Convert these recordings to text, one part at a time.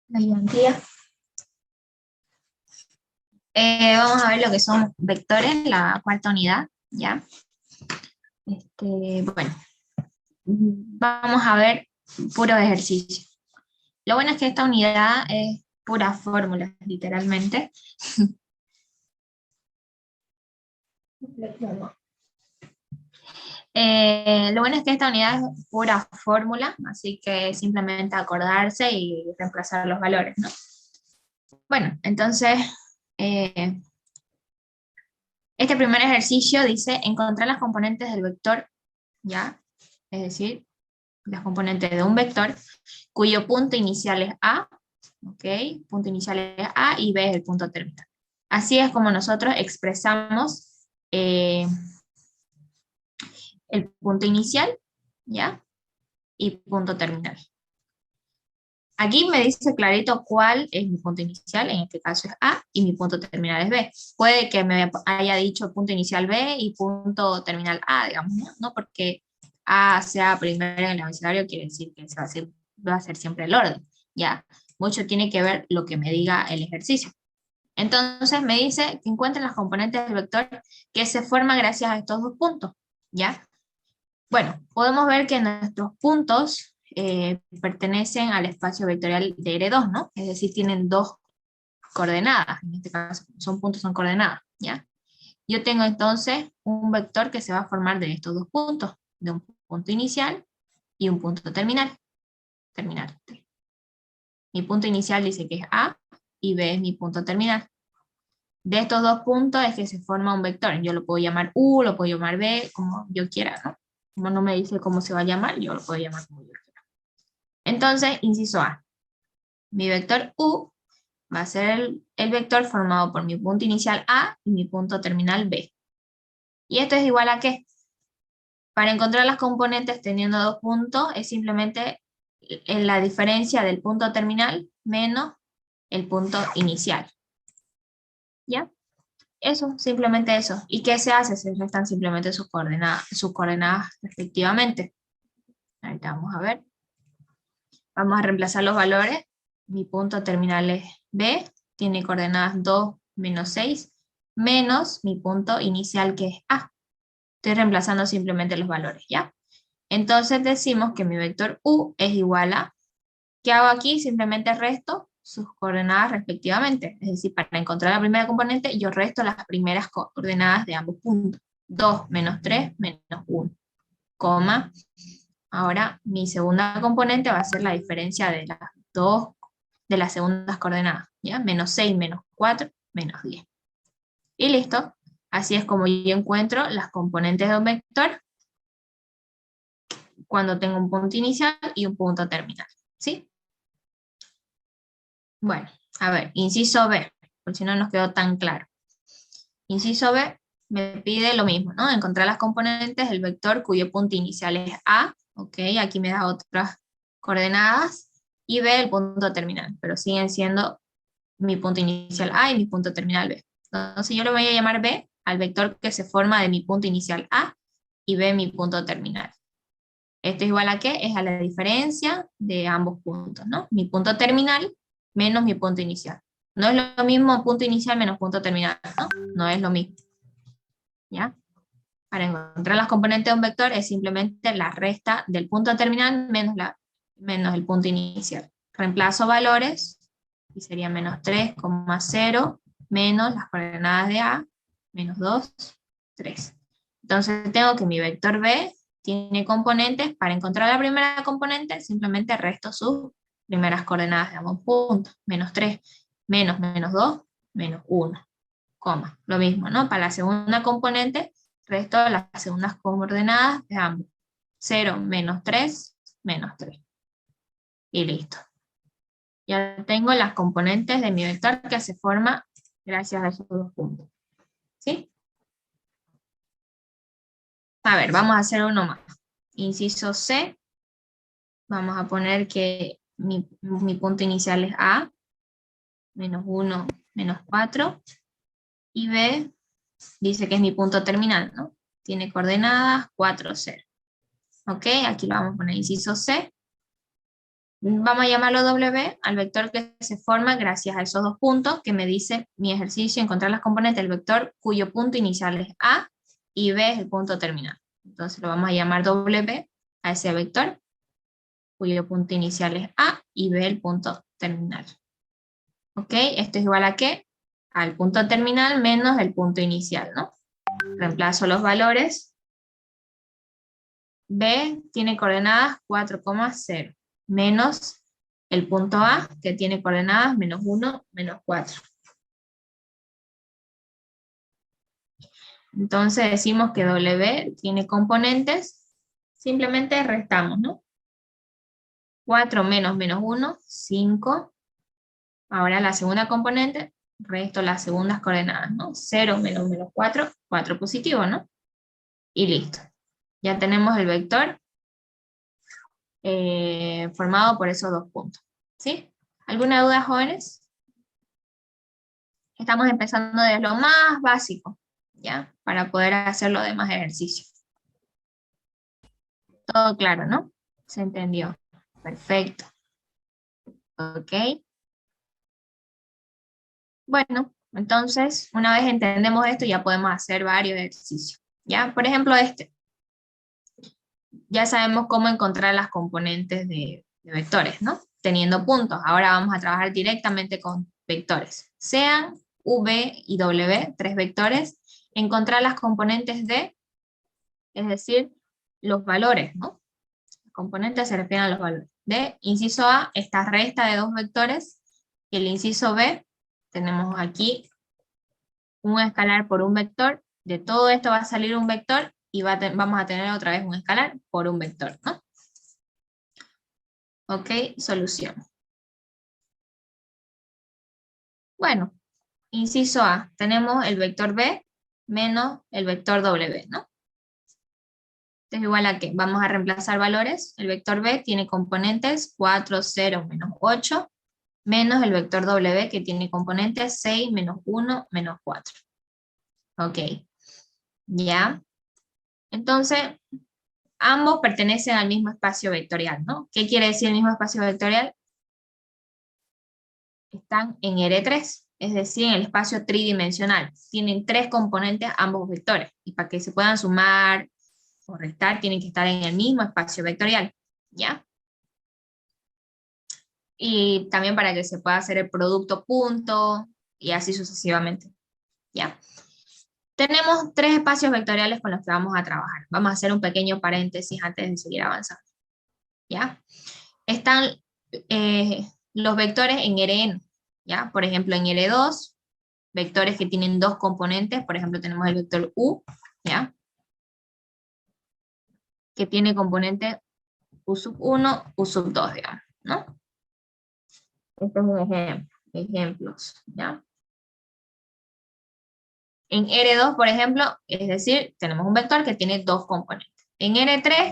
La ayudantía. Vamos a ver lo que son vectores, la cuarta unidad, ¿ya? Bueno, vamos a ver puro ejercicio. Lo bueno es que esta unidad es pura fórmula, literalmente. Lo bueno es que esta unidad es pura fórmula, así que simplemente acordarse y reemplazar los valores, ¿no? Bueno, entonces, eh, este primer ejercicio dice encontrar las componentes del vector, ¿ya? Es decir, las componentes de un vector cuyo punto inicial es A, ¿ok? Punto inicial es A y B es el punto terminal. Así es como nosotros expresamos el punto inicial, ¿ya? Y punto terminal. Aquí me dice clarito cuál es mi punto inicial, en este caso es A, y mi punto terminal es B. Puede que me haya dicho punto inicial B y punto terminal A, digamos, ¿no? Porque A sea primero en el abecedario quiere decir que va a ser siempre el orden, ¿ya? Mucho tiene que ver lo que me diga el ejercicio. Entonces me dice que encuentren las componentes del vector que se forman gracias a estos dos puntos, ¿ya? Bueno, podemos ver que nuestros puntos pertenecen al espacio vectorial de R2, ¿no? Es decir, tienen dos coordenadas, en este caso son puntos, son coordenadas, ¿ya? Yo tengo entonces un vector que se va a formar de estos dos puntos, de un punto inicial y un punto terminal. Mi punto inicial dice que es A y B es mi punto terminal. De estos dos puntos es que se forma un vector. Yo lo puedo llamar U, lo puedo llamar B, como yo quiera, ¿no? Como no me dice cómo se va a llamar, yo lo puedo llamar como yo quiera. Entonces, inciso A. Mi vector U va a ser el vector formado por mi punto inicial A y mi punto terminal B. ¿Y esto es igual a qué? Para encontrar las componentes teniendo dos puntos es simplemente la diferencia del punto terminal menos el punto inicial. ¿Ya? Eso, simplemente eso. ¿Y qué se hace? Se restan simplemente sus coordenadas respectivamente. Ahorita vamos a ver. Vamos a reemplazar los valores. Mi punto terminal es B, tiene coordenadas 2, menos 6, menos mi punto inicial que es A. Estoy reemplazando simplemente los valores, ¿ya? Entonces decimos que mi vector U es igual a, ¿qué hago aquí? Simplemente resto sus coordenadas respectivamente. Es decir, para encontrar la primera componente, yo resto las primeras coordenadas de ambos puntos. 2 menos 3 menos 1, coma. Ahora mi segunda componente va a ser la diferencia de las dos, de las segundas coordenadas, ¿ya? Menos 6 menos 4 menos 10. Y listo. Así es como yo encuentro las componentes de un vector cuando tengo un punto inicial y un punto terminal, ¿sí? Bueno, a ver, inciso B, por si no nos quedó tan claro. Inciso B me pide lo mismo, ¿no? Encontrar las componentes del vector cuyo punto inicial es A, ok, aquí me da otras coordenadas, y B el punto terminal, pero siguen siendo mi punto inicial A y mi punto terminal B. Entonces yo le voy a llamar B al vector que se forma de mi punto inicial A y B mi punto terminal. Esto es igual a ¿qué? Es a la diferencia de ambos puntos, ¿no? Mi punto terminal menos mi punto inicial. No es lo mismo punto inicial menos punto terminal, ¿no? No es lo mismo, ¿ya? Para encontrar las componentes de un vector es simplemente la resta del punto terminal menos el punto inicial. Reemplazo valores y sería menos 3,0 menos las coordenadas de A, menos 2, 3. Entonces tengo que mi vector B tiene componentes. Para encontrar la primera componente simplemente resto sus primeras coordenadas de ambos puntos. Menos 3, menos 2, menos 1, coma. Lo mismo, ¿no? Para la segunda componente resto las segundas coordenadas de ambos. 0, menos 3, menos 3. Y listo. Ya tengo las componentes de mi vector que se forma gracias a esos dos puntos. ¿Sí? A ver, vamos a hacer uno más. Inciso C. Vamos a poner que mi punto inicial es A, menos 1, menos 4. Y B dice que es mi punto terminal, ¿no? Tiene coordenadas 4, 0. Ok, aquí lo vamos a poner inciso C. Vamos a llamarlo W al vector que se forma gracias a esos dos puntos que me dice mi ejercicio, encontrar las componentes del vector cuyo punto inicial es A y B es el punto terminal. Entonces lo vamos a llamar W a ese vector cuyo punto inicial es A y B el punto terminal. ¿Ok? Esto es igual a ¿qué? Al punto terminal menos el punto inicial, ¿no? Reemplazo los valores. B tiene coordenadas 4,0 menos el punto A, que tiene coordenadas menos 1, menos 4. Entonces decimos que W tiene componentes, simplemente restamos, ¿no? 4 menos menos 1, 5. Ahora la segunda componente, resto las segundas coordenadas, ¿no? 0 menos menos 4, 4 positivo, ¿no? Y listo. Ya tenemos el vector formado por esos dos puntos. ¿Sí? ¿Alguna duda, jóvenes? Estamos empezando desde lo más básico, ¿ya? Para poder hacer los demás ejercicios. Todo claro, ¿no? Se entendió. Perfecto. Ok. Bueno, entonces, una vez entendemos esto, ya podemos hacer varios ejercicios. ¿Ya? Por ejemplo, este. Ya sabemos cómo encontrar las componentes de vectores, ¿no? Teniendo puntos. Ahora vamos a trabajar directamente con vectores. Sean V y W, tres vectores, encontrar las componentes de, es decir, los valores, ¿no? Los componentes se refieren a los valores. De inciso A, esta resta de dos vectores, y el inciso B, tenemos aquí un escalar por un vector, de todo esto va a salir un vector, y vamos a tener otra vez un escalar por un vector, ¿no? Ok, solución. Bueno, inciso A, tenemos el vector B menos el vector W, ¿no? Entonces igual a que vamos a reemplazar valores. El vector B tiene componentes 4, 0, menos 8, menos el vector W que tiene componentes 6, menos 1, menos 4. Ok, ya. Entonces, ambos pertenecen al mismo espacio vectorial, ¿no? ¿Qué quiere decir el mismo espacio vectorial? Están en R3, es decir, en el espacio tridimensional. Tienen tres componentes ambos vectores, y para que se puedan sumar o restar tienen que estar en el mismo espacio vectorial, ¿ya? Y también para que se pueda hacer el producto punto, y así sucesivamente, ¿ya? Tenemos tres espacios vectoriales con los que vamos a trabajar. Vamos a hacer un pequeño paréntesis antes de seguir avanzando, ¿ya? Están los vectores en Rn, ¿ya? Por ejemplo, en R2, vectores que tienen dos componentes, por ejemplo, tenemos el vector U, ¿ya? Que tiene componente U sub 1, U sub 2, digamos, ¿no? Este es un ejemplo, ejemplos, ¿ya? En R2, por ejemplo, es decir, tenemos un vector que tiene dos componentes. En R3,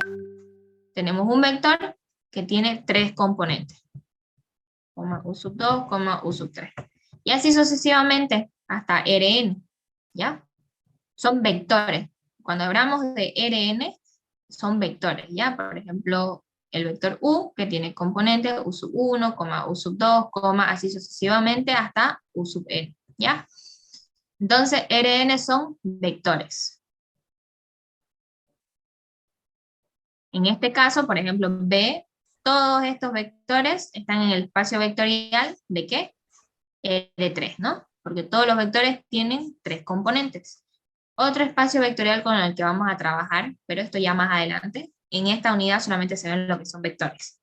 tenemos un vector que tiene tres componentes, U sub 2, U sub 3. Y así sucesivamente hasta Rn, ¿ya? Son vectores. Cuando hablamos de Rn, son vectores, ¿ya? Por ejemplo, el vector U, que tiene componentes U sub 1, U sub 2, así sucesivamente hasta U sub n, ¿ya? Entonces, Rn son vectores. En este caso, por ejemplo, B, todos estos vectores están en el espacio vectorial ¿de qué? R3, ¿no? Porque todos los vectores tienen tres componentes. Otro espacio vectorial con el que vamos a trabajar, pero esto ya más adelante, en esta unidad solamente se ven lo que son vectores.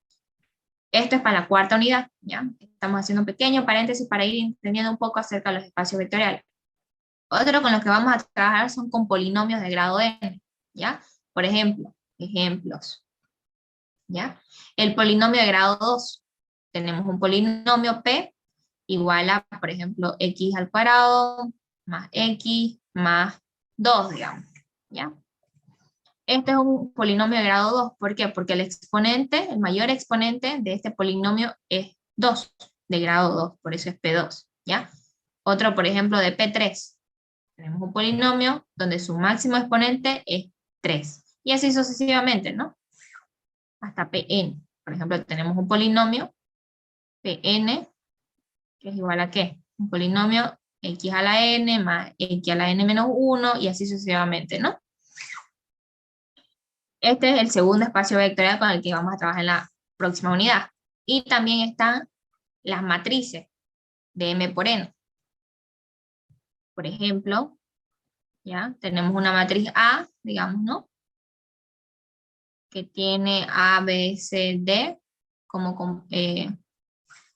Esto es para la cuarta unidad, ¿ya? Estamos haciendo un pequeño paréntesis para ir entendiendo un poco acerca de los espacios vectoriales. Otro con los que vamos a trabajar son con polinomios de grado n, ¿ya? Por ejemplo, ejemplos, ¿ya? El polinomio de grado 2. Tenemos un polinomio P igual a, por ejemplo, x al cuadrado más x más 2, digamos, ¿ya? Este es un polinomio de grado 2. ¿Por qué? Porque el exponente, el mayor exponente de este polinomio es 2, de grado 2, por eso es P2, ¿ya? Otro, por ejemplo, de P3. Tenemos un polinomio donde su máximo exponente es 3. Y así sucesivamente, ¿no? Hasta Pn. Por ejemplo, tenemos un polinomio Pn, que es igual a ¿qué? Un polinomio x a la n más x a la n menos 1 y así sucesivamente, ¿no? Este es el segundo espacio vectorial con el que vamos a trabajar en la próxima unidad. Y también están las matrices de m por n. Por ejemplo, ¿ya? Tenemos una matriz A, digamos, ¿no? Que tiene A, B, C, D como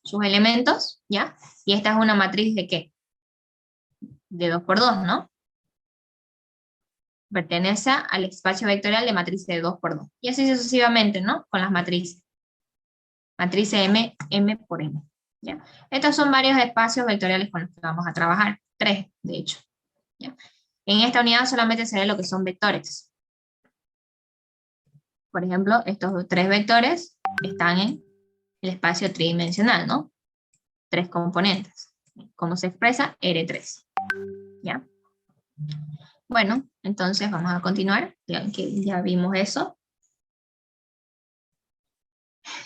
sus elementos, ¿ya? Y esta es una matriz ¿de qué? De 2 por 2, ¿no? Pertenece al espacio vectorial de matriz de 2 por 2. Y así sucesivamente, ¿no? Con las matrices. Matriz M, M por M. ¿Ya? Estos son varios espacios vectoriales con los que vamos a trabajar. 3, de hecho. ¿Ya? En esta unidad solamente se ve lo que son vectores. Por ejemplo, estos 3 vectores están en el espacio tridimensional, ¿no? 3 componentes. ¿Cómo se expresa? R3. ¿Ya? Bueno, entonces vamos a continuar, ya que ya vimos eso.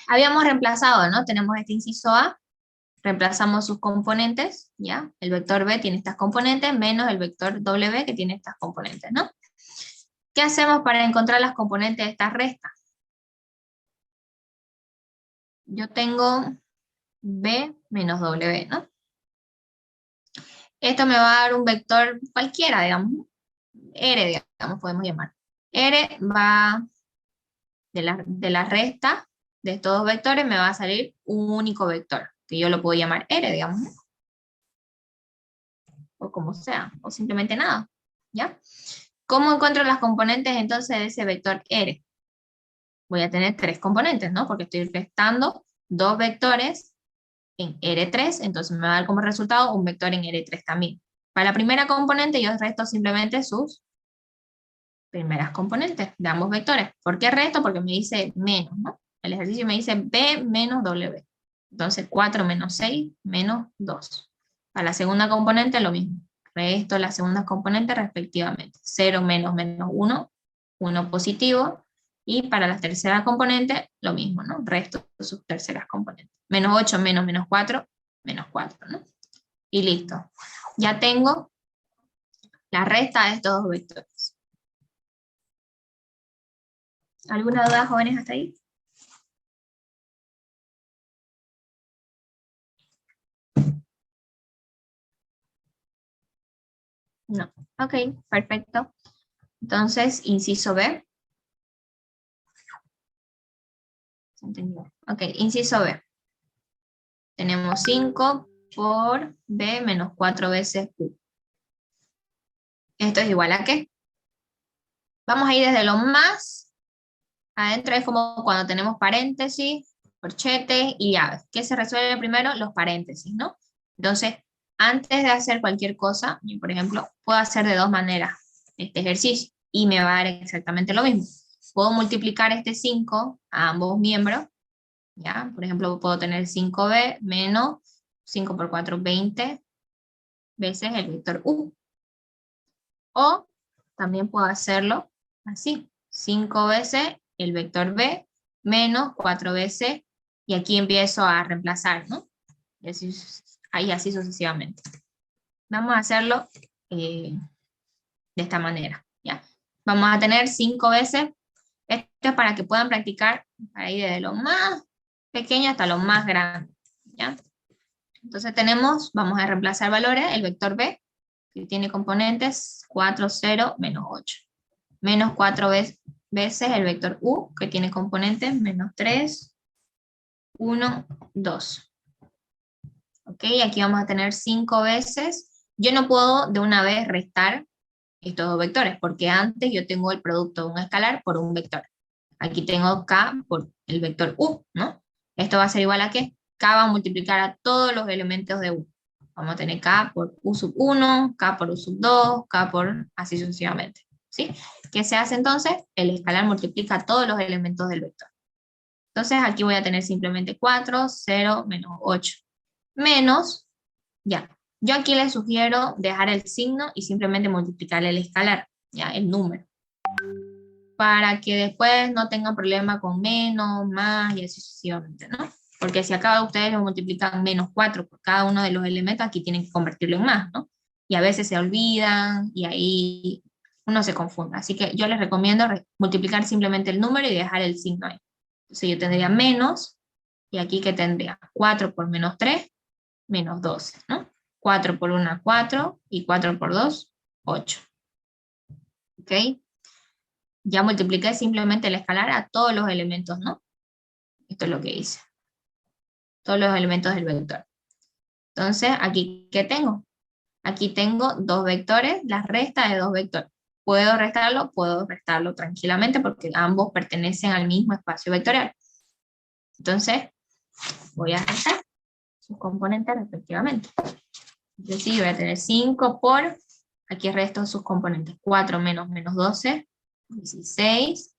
Habíamos reemplazado, ¿no? Tenemos este inciso A, reemplazamos sus componentes, ¿ya? El vector B tiene estas componentes, menos el vector W que tiene estas componentes, ¿no? ¿Qué hacemos para encontrar las componentes de estas restas? Yo tengo B menos W, ¿no? Esto me va a dar un vector cualquiera, digamos, R, digamos, podemos llamar. R va de la resta de estos dos vectores, me va a salir un único vector, que yo lo puedo llamar R, digamos, ¿no? O como sea, o simplemente nada, ¿ya? ¿Cómo encuentro las componentes entonces de ese vector R? Voy a tener 3 componentes, ¿no? Porque estoy restando 2 vectores en R3, entonces me va a dar como resultado un vector en R3 también. Para la primera componente yo resto simplemente sus primeras componentes de ambos vectores. ¿Por qué resto? Porque me dice menos, ¿no? El ejercicio me dice B menos W. Entonces 4 menos 6 menos 2. Para la segunda componente lo mismo. Resto las segundas componentes respectivamente. 0 menos menos 1, 1 positivo. Y para la tercera componente lo mismo, ¿no? Resto sus terceras componentes. Menos 8 menos menos 4, menos 4, ¿no? Y listo. Ya tengo la resta de estos dos vectores. ¿Alguna duda, jóvenes, hasta ahí? No. Ok, perfecto. Entonces, inciso B. ¿Entendido? Ok, inciso B. Tenemos 5 por B menos 4 veces Q. ¿Esto es igual a qué? Vamos a ir desde lo más adentro, es como cuando tenemos paréntesis, corchetes y llaves. ¿Qué se resuelve primero? Los paréntesis, ¿no? Entonces, antes de hacer cualquier cosa, yo, por ejemplo, puedo hacer de dos maneras este ejercicio y me va a dar exactamente lo mismo. Puedo multiplicar este 5 a ambos miembros, ¿ya? Por ejemplo, puedo tener 5b menos 5 por 4, 20 veces el vector u. O también puedo hacerlo así, 5 veces el vector b menos 4 veces, y aquí empiezo a reemplazar, ¿no? Y así, ahí así sucesivamente. Vamos a hacerlo de esta manera, ¿ya? Vamos a tener 5 veces, esto es para que puedan practicar ahí desde lo más pequeño hasta lo más grande, ¿ya? Entonces tenemos, vamos a reemplazar valores, el vector b, que tiene componentes 4, 0, menos 8. Menos 4 veces el vector u, que tiene componentes menos 3, 1, 2. Ok, aquí vamos a tener 5 veces. Yo no puedo de una vez restar estos dos vectores, porque antes yo tengo el producto de un escalar por un vector. Aquí tengo k por el vector u, ¿no? Esto va a ser igual a ¿qué? K va a multiplicar a todos los elementos de u. Vamos a tener k por u sub 1, k por u sub 2, k por así sucesivamente, ¿sí? ¿Qué se hace entonces? El escalar multiplica todos los elementos del vector. Entonces aquí voy a tener simplemente 4, 0, menos 8. Menos, ya. Yo aquí les sugiero dejar el signo y simplemente multiplicar el escalar, ya, el número. para que después no tengan problema con menos, más y así sucesivamente, ¿no? Porque si acá ustedes lo multiplican -4 por cada uno de los elementos, aquí tienen que convertirlo en más, ¿no? Y a veces se olvidan y ahí uno se confunde. Así que yo les recomiendo multiplicar simplemente el número y dejar el signo ahí. Entonces yo tendría menos, y aquí que tendría 4 por -3, -12, ¿no? 4 por 1, 4, y 4 por 2, 8. ¿Ok? Ya multipliqué simplemente el escalar a todos los elementos, ¿no? Esto es lo que hice. Todos los elementos del vector. Entonces, ¿aquí qué tengo? Aquí tengo dos vectores, la resta de dos vectores. Puedo restarlo tranquilamente porque ambos pertenecen al mismo espacio vectorial. Entonces, voy a restar sus componentes respectivamente. Entonces, sí, voy a tener 5 por, aquí resto sus componentes, 4 menos -12, 16,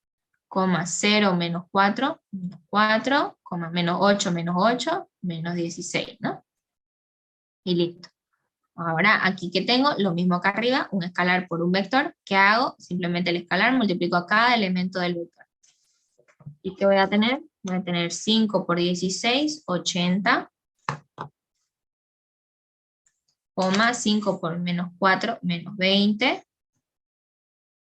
0 menos 4, -4, -8 menos 8, -16, ¿no? Y listo. Ahora, aquí que tengo, lo mismo acá arriba, un escalar por un vector. ¿Qué hago? Simplemente el escalar multiplico a cada elemento del vector. ¿Y qué voy a tener? Voy a tener 5 por 16, 80, 5 por -4, -20,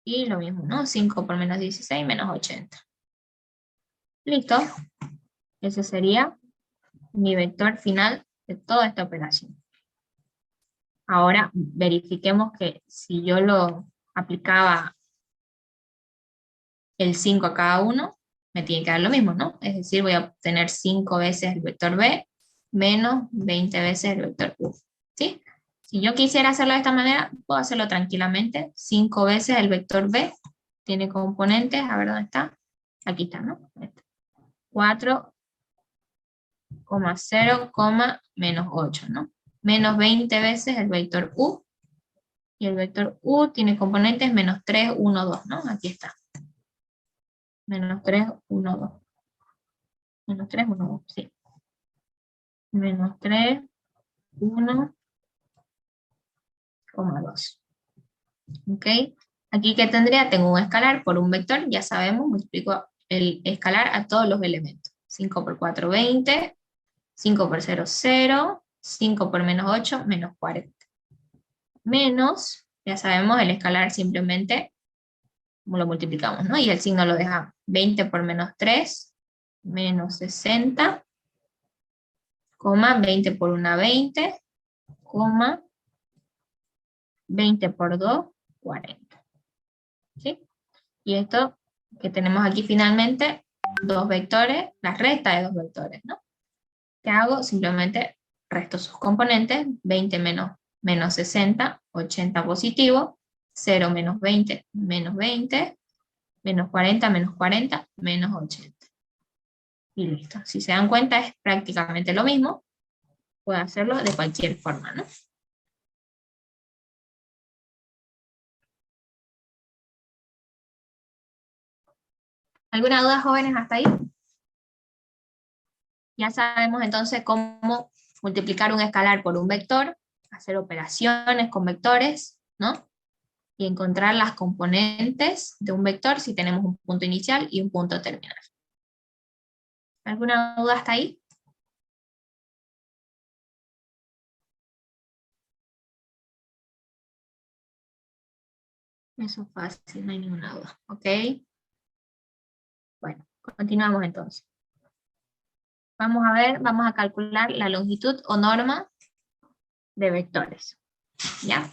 y lo mismo, ¿no? 5 por -16, -80. Listo. Ese sería mi vector final de toda esta operación. Ahora verifiquemos que si yo lo aplicaba el 5 a cada uno, me tiene que dar lo mismo, ¿no? Es decir, voy a obtener 5 veces el vector B menos 20 veces el vector U, ¿sí? Si yo quisiera hacerlo de esta manera, puedo hacerlo tranquilamente. 5 veces el vector B tiene componentes, a ver dónde está. Aquí está, ¿no? 4, 0, -8, ¿no? Menos 20 veces el vector U, y el vector U tiene componentes -3, 1, 2, ¿no? Aquí está. -3, 1, 2. -3, 1, 2, sí. -3, 1, 2. ¿Ok? Aquí que tendría, tengo un escalar por un vector, ya sabemos, multiplico el escalar a todos los elementos. 5 por 4, 20, 5 por 0, 0, 5 por -8, -40. Menos, ya sabemos, el escalar simplemente lo multiplicamos, ¿no? Y el signo lo dejamos. 20 por -3, -60, 20 por 1, 20, 20 por 2, 40. ¿Sí? Y esto que tenemos aquí finalmente, dos vectores, la resta de dos vectores, ¿no? ¿Qué hago? Simplemente resto sus componentes, 20 menos 60, 80 positivo, 0 menos 20, -20, menos 40, -40, -80. Y listo. Si se dan cuenta es prácticamente lo mismo. Puedo hacerlo de cualquier forma, ¿no? ¿Alguna duda, jóvenes, hasta ahí? Ya sabemos entonces cómo multiplicar un escalar por un vector, hacer operaciones con vectores, ¿no? Y encontrar las componentes de un vector si tenemos un punto inicial y un punto terminal. ¿Alguna duda hasta ahí? Eso es fácil, no hay ninguna duda, ¿ok? Bueno, continuamos entonces. Vamos a ver, vamos a calcular la longitud o norma de vectores, ¿ya?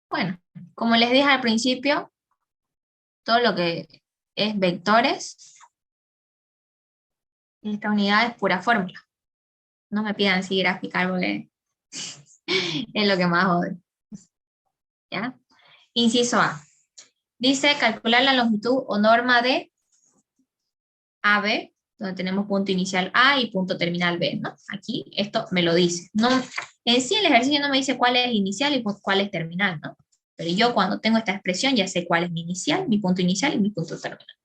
Bueno, como les dije al principio, todo lo que es vectores, esta unidad es pura fórmula. No me pidan si graficar porque es lo que más odio, ¿ya? Inciso A. Dice calcular la longitud o norma de AB, donde tenemos punto inicial A y punto terminal B, ¿no? Aquí esto me lo dice. No, en sí el ejercicio no me dice cuál es inicial y cuál es terminal, ¿no? Pero yo cuando tengo esta expresión ya sé cuál es mi inicial, mi punto inicial y mi punto terminal.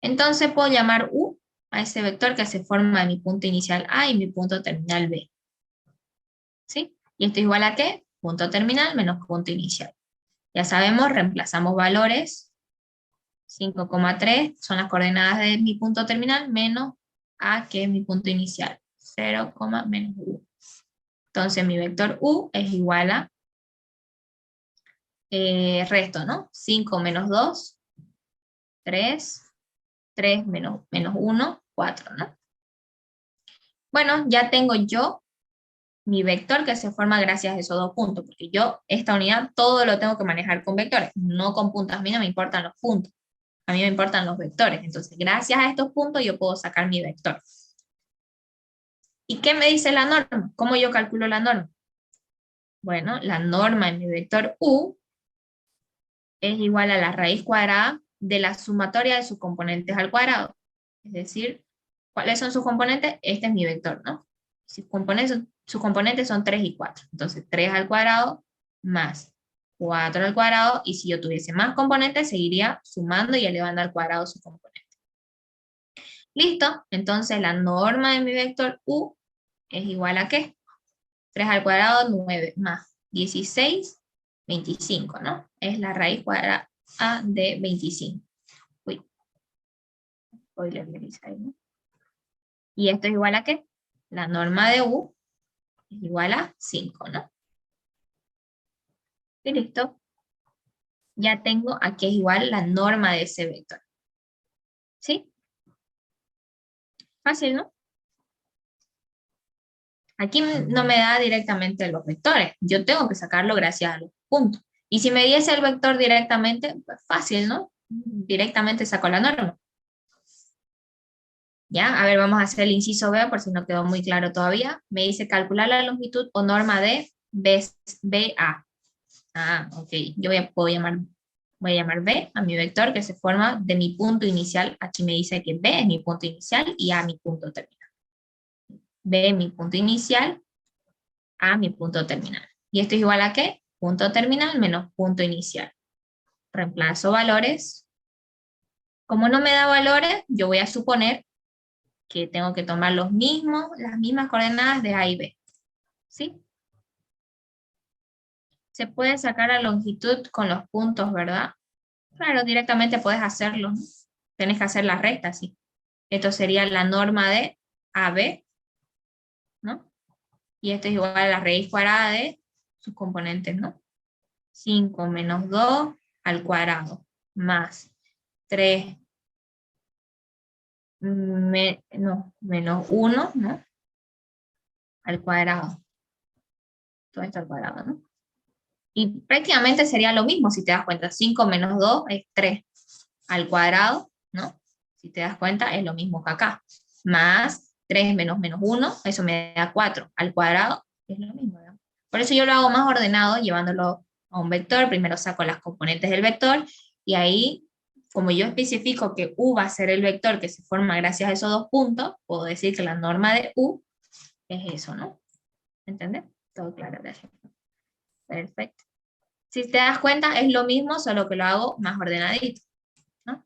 Entonces puedo llamar U a ese vector que se forma de mi punto inicial A y mi punto terminal B. ¿Sí? ¿Y esto es igual a qué? Punto terminal menos punto inicial. Ya sabemos, reemplazamos valores 5,3 son las coordenadas de mi punto terminal menos A, que es mi punto inicial. 0, menos U. Entonces mi vector U es igual a resto, ¿no? 5 menos 2, 3, 3 menos 1, 4, ¿no? Bueno, ya tengo yo mi vector que se forma gracias a esos dos puntos, porque yo esta unidad todo lo tengo que manejar con vectores, no con puntos. A mí no me importan los puntos, a mí me importan los vectores. Entonces, gracias a estos puntos yo puedo sacar mi vector. ¿Y qué me dice la norma? ¿Cómo yo calculo la norma? Bueno, la norma en mi vector U es igual a la raíz cuadrada de la sumatoria de sus componentes al cuadrado. Es decir, ¿cuáles son sus componentes? Este es mi vector, ¿no? Sus componentes son 3 y 4. Entonces, 3 al cuadrado más 4 al cuadrado. Y si yo tuviese más componentes, seguiría sumando y elevando al cuadrado sus componentes. ¿Listo? Entonces, la norma de mi vector U es igual a ¿qué? 3 al cuadrado, 9 más 16, 25, ¿no? Es la raíz cuadrada de 25. Uy, voy a revisar, ¿no? ¿Y esto es igual a qué? La norma de U es igual a 5, ¿no? Y listo. Ya tengo aquí es igual la norma de ese vector. ¿Sí? Fácil, ¿no? Aquí no me da directamente los vectores. Yo tengo que sacarlo gracias a los puntos. Y si me diese el vector directamente, pues fácil, ¿no? Directamente saco la norma. ¿Ya? A ver, vamos a hacer el inciso B por si no quedó muy claro todavía. Me dice calcular la longitud o norma de BA. Ah, ok. Yo voy a llamar B a mi vector que se forma de mi punto inicial. Aquí me dice que B es mi punto inicial y A mi punto terminal. B es mi punto inicial, A mi punto terminal. ¿Y esto es igual a qué? Punto terminal menos punto inicial. Reemplazo valores. Como no me da valores, yo voy a suponer que tengo que tomar las mismas coordenadas de A y B. ¿Sí? Se puede sacar la longitud con los puntos, ¿verdad? Claro, directamente puedes hacerlo, ¿no? Tienes que hacer la recta, sí. Esto sería la norma de AB, ¿no? Y esto es igual a la raíz cuadrada de sus componentes, ¿no? 5 menos 2 al cuadrado, más 3 menos 1, ¿no? Al cuadrado. Todo esto al cuadrado, ¿no? Y prácticamente sería lo mismo si te das cuenta. 5 menos 2 es 3 al cuadrado, ¿no? Si te das cuenta es lo mismo que acá. Más 3 menos 1, eso me da 4 al cuadrado, es lo mismo, ¿no? Por eso yo lo hago más ordenado llevándolo a un vector. Primero saco las componentes del vector y ahí, como yo especifico que U va a ser el vector que se forma gracias a esos dos puntos, puedo decir que la norma de U es eso, ¿no? ¿Entendés? Todo claro, gracias. Perfecto. Si te das cuenta, es lo mismo, solo que lo hago más ordenadito, ¿no?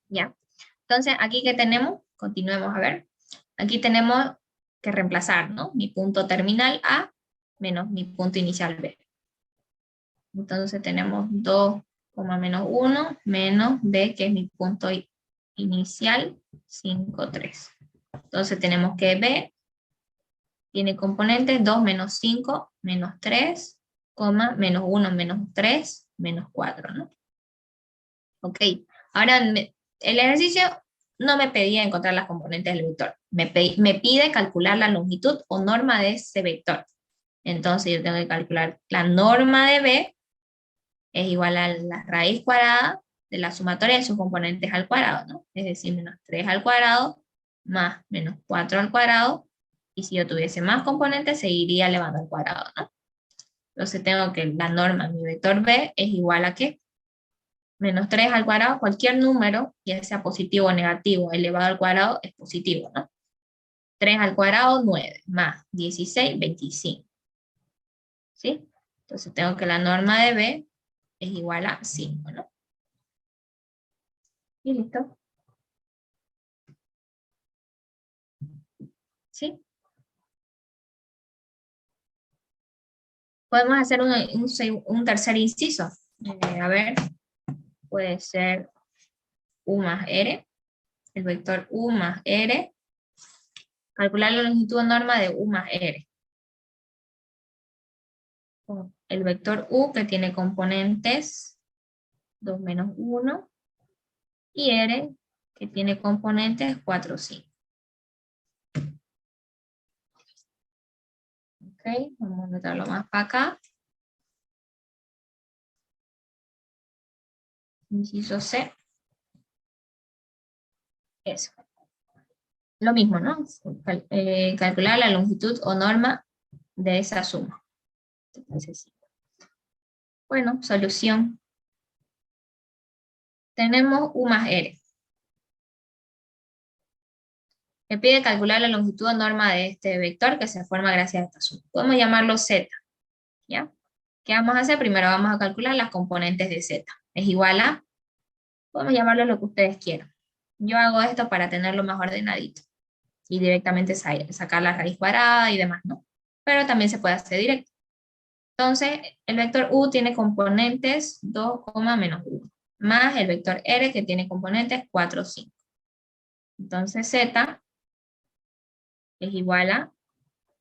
Ya. Entonces, aquí que tenemos, continuemos a ver. Aquí tenemos que reemplazar, ¿no? Mi punto terminal A menos mi punto inicial B. Entonces tenemos 2, menos 1 menos B, que es mi punto inicial, 5, 3. Entonces tenemos que B tiene componentes 2 menos 5 menos 3, menos 1 menos 3 menos 4, ¿no? Ok, ahora el ejercicio no me pedía encontrar las componentes del vector, me pide calcular la longitud o norma de ese vector. Entonces yo tengo que calcular la norma de B es igual a la raíz cuadrada de la sumatoria de sus componentes al cuadrado, ¿no? Es decir, menos 3 al cuadrado más menos 4 al cuadrado, y si yo tuviese más componentes seguiría elevando al cuadrado, ¿no? Entonces tengo que la norma de mi vector B es igual a ¿qué? Menos 3 al cuadrado, cualquier número, ya sea positivo o negativo, elevado al cuadrado es positivo, ¿no? 3 al cuadrado, 9, más 16, 25. ¿Sí? Entonces tengo que la norma de B es igual a 5, ¿no? Y listo. ¿Sí? Podemos hacer un tercer inciso. A ver, puede ser U más R, el vector U más R, calcular la longitud o norma de U más R. Con el vector U que tiene componentes 2 menos 1 y R que tiene componentes 4, 5. Ok, vamos a anotarlo más para acá. Inciso C. Eso. Lo mismo, ¿no? Calcular la longitud o norma de esa suma. Entonces, bueno, solución. Tenemos U más R. Me pide calcular la longitud o norma de este vector que se forma gracias a esta suma. Podemos llamarlo Z, ¿ya? ¿Qué vamos a hacer? Primero vamos a calcular las componentes de Z. Es igual a, podemos llamarlo lo que ustedes quieran. Yo hago esto para tenerlo más ordenadito y directamente sacar la raíz cuadrada y demás, ¿no? Pero también se puede hacer directo. Entonces, el vector U tiene componentes 2, menos 1, más el vector R que tiene componentes 4, 5. Entonces, Z es igual a,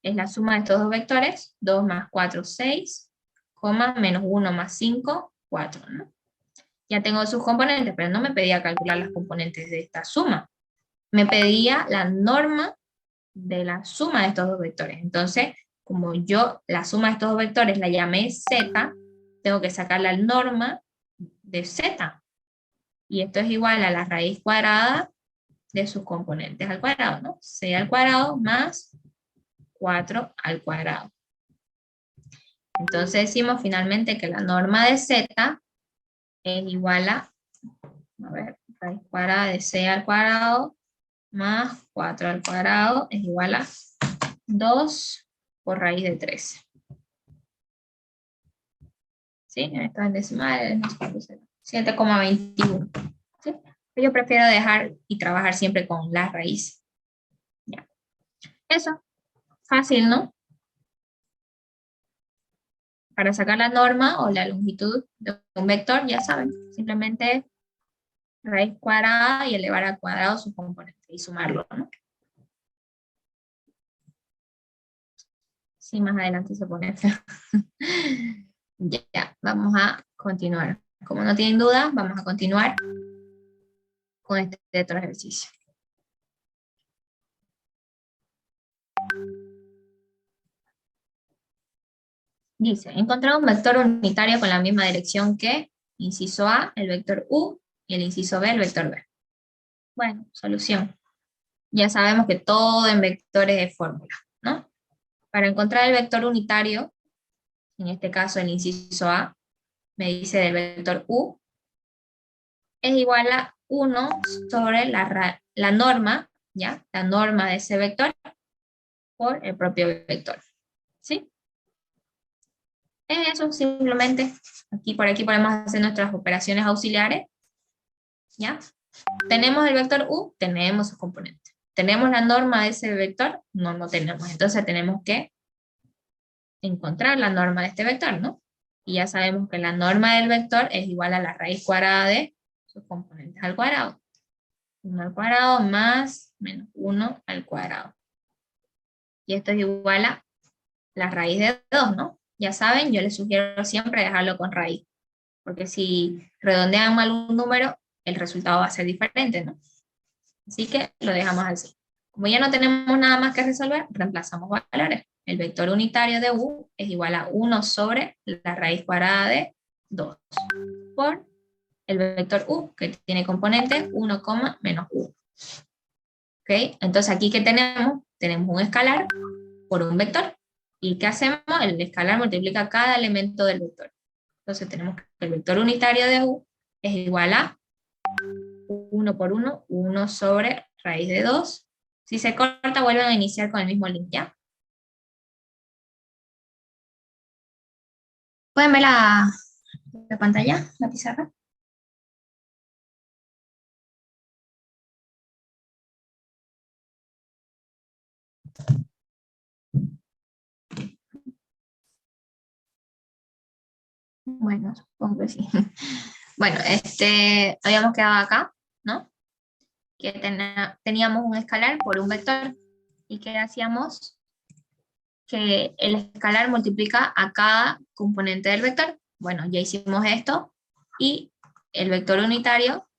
es la suma de estos dos vectores, 2 más 4, 6, menos 1 más 5, 4, ¿no? Ya tengo sus componentes, pero no me pedía calcular las componentes de esta suma. Me pedía la norma de la suma de estos dos vectores. Entonces, como yo la suma de estos dos vectores la llamé Z, tengo que sacar la norma de Z. Y esto es igual a la raíz cuadrada de sus componentes al cuadrado, ¿no? 6 al cuadrado más 4 al cuadrado. Entonces decimos finalmente que la norma de Z es igual a ver, raíz cuadrada de 6 al cuadrado más 4 al cuadrado es igual a 2 por raíz de 13. ¿Sí? Esto en decimales, no sé cuánto será. 7,21. ¿Sí? Yo prefiero dejar y trabajar siempre con la raíz. Ya. Eso, fácil, ¿no? Para sacar la norma o la longitud de un vector, ya saben, simplemente raíz cuadrada y elevar al cuadrado su componente y sumarlo, ¿no? Sí, más adelante se pone feo. Ya, vamos a continuar. Como no tienen duda, vamos a continuar con este otro ejercicio. Dice, encontrar un vector unitario con la misma dirección que, inciso A, el vector U, y el inciso B, el vector B. Bueno, solución. Ya sabemos que todo en vectores es fórmula, ¿no? Para encontrar el vector unitario, en este caso el inciso A, me dice del vector U, es igual a 1 sobre la norma, ¿ya? La norma de ese vector por el propio vector, ¿sí? Es eso, simplemente. Por aquí podemos hacer nuestras operaciones auxiliares, ¿ya? ¿Tenemos el vector U? Tenemos sus componentes. ¿Tenemos la norma de ese vector? No, no tenemos. Entonces tenemos que encontrar la norma de este vector, ¿no? Y ya sabemos que la norma del vector es igual a la raíz cuadrada de sus componentes al cuadrado. 1 al cuadrado más menos 1 al cuadrado. Y esto es igual a la raíz de 2, ¿no? Ya saben, yo les sugiero siempre dejarlo con raíz. Porque si redondean mal un número, el resultado va a ser diferente, ¿no? Así que lo dejamos así. Como ya no tenemos nada más que resolver, reemplazamos valores. El vector unitario de U es igual a 1 sobre la raíz cuadrada de 2 por el vector U, que tiene componente 1, menos 1. ¿Ok? Entonces aquí, ¿qué tenemos? Tenemos un escalar por un vector. ¿Y qué hacemos? El escalar multiplica cada elemento del vector. Entonces tenemos que el vector unitario de U es igual a 1 por 1, 1 sobre raíz de 2. Si se corta, vuelven a iniciar con el mismo link, ¿ya? ¿Pueden ver la pantalla, la pizarra? Bueno, supongo que sí. Bueno, habíamos quedado acá, ¿no? Que teníamos un escalar por un vector. ¿Y qué hacíamos? Que el escalar multiplica a cada componente del vector. Bueno, ya hicimos esto. Y el vector unitario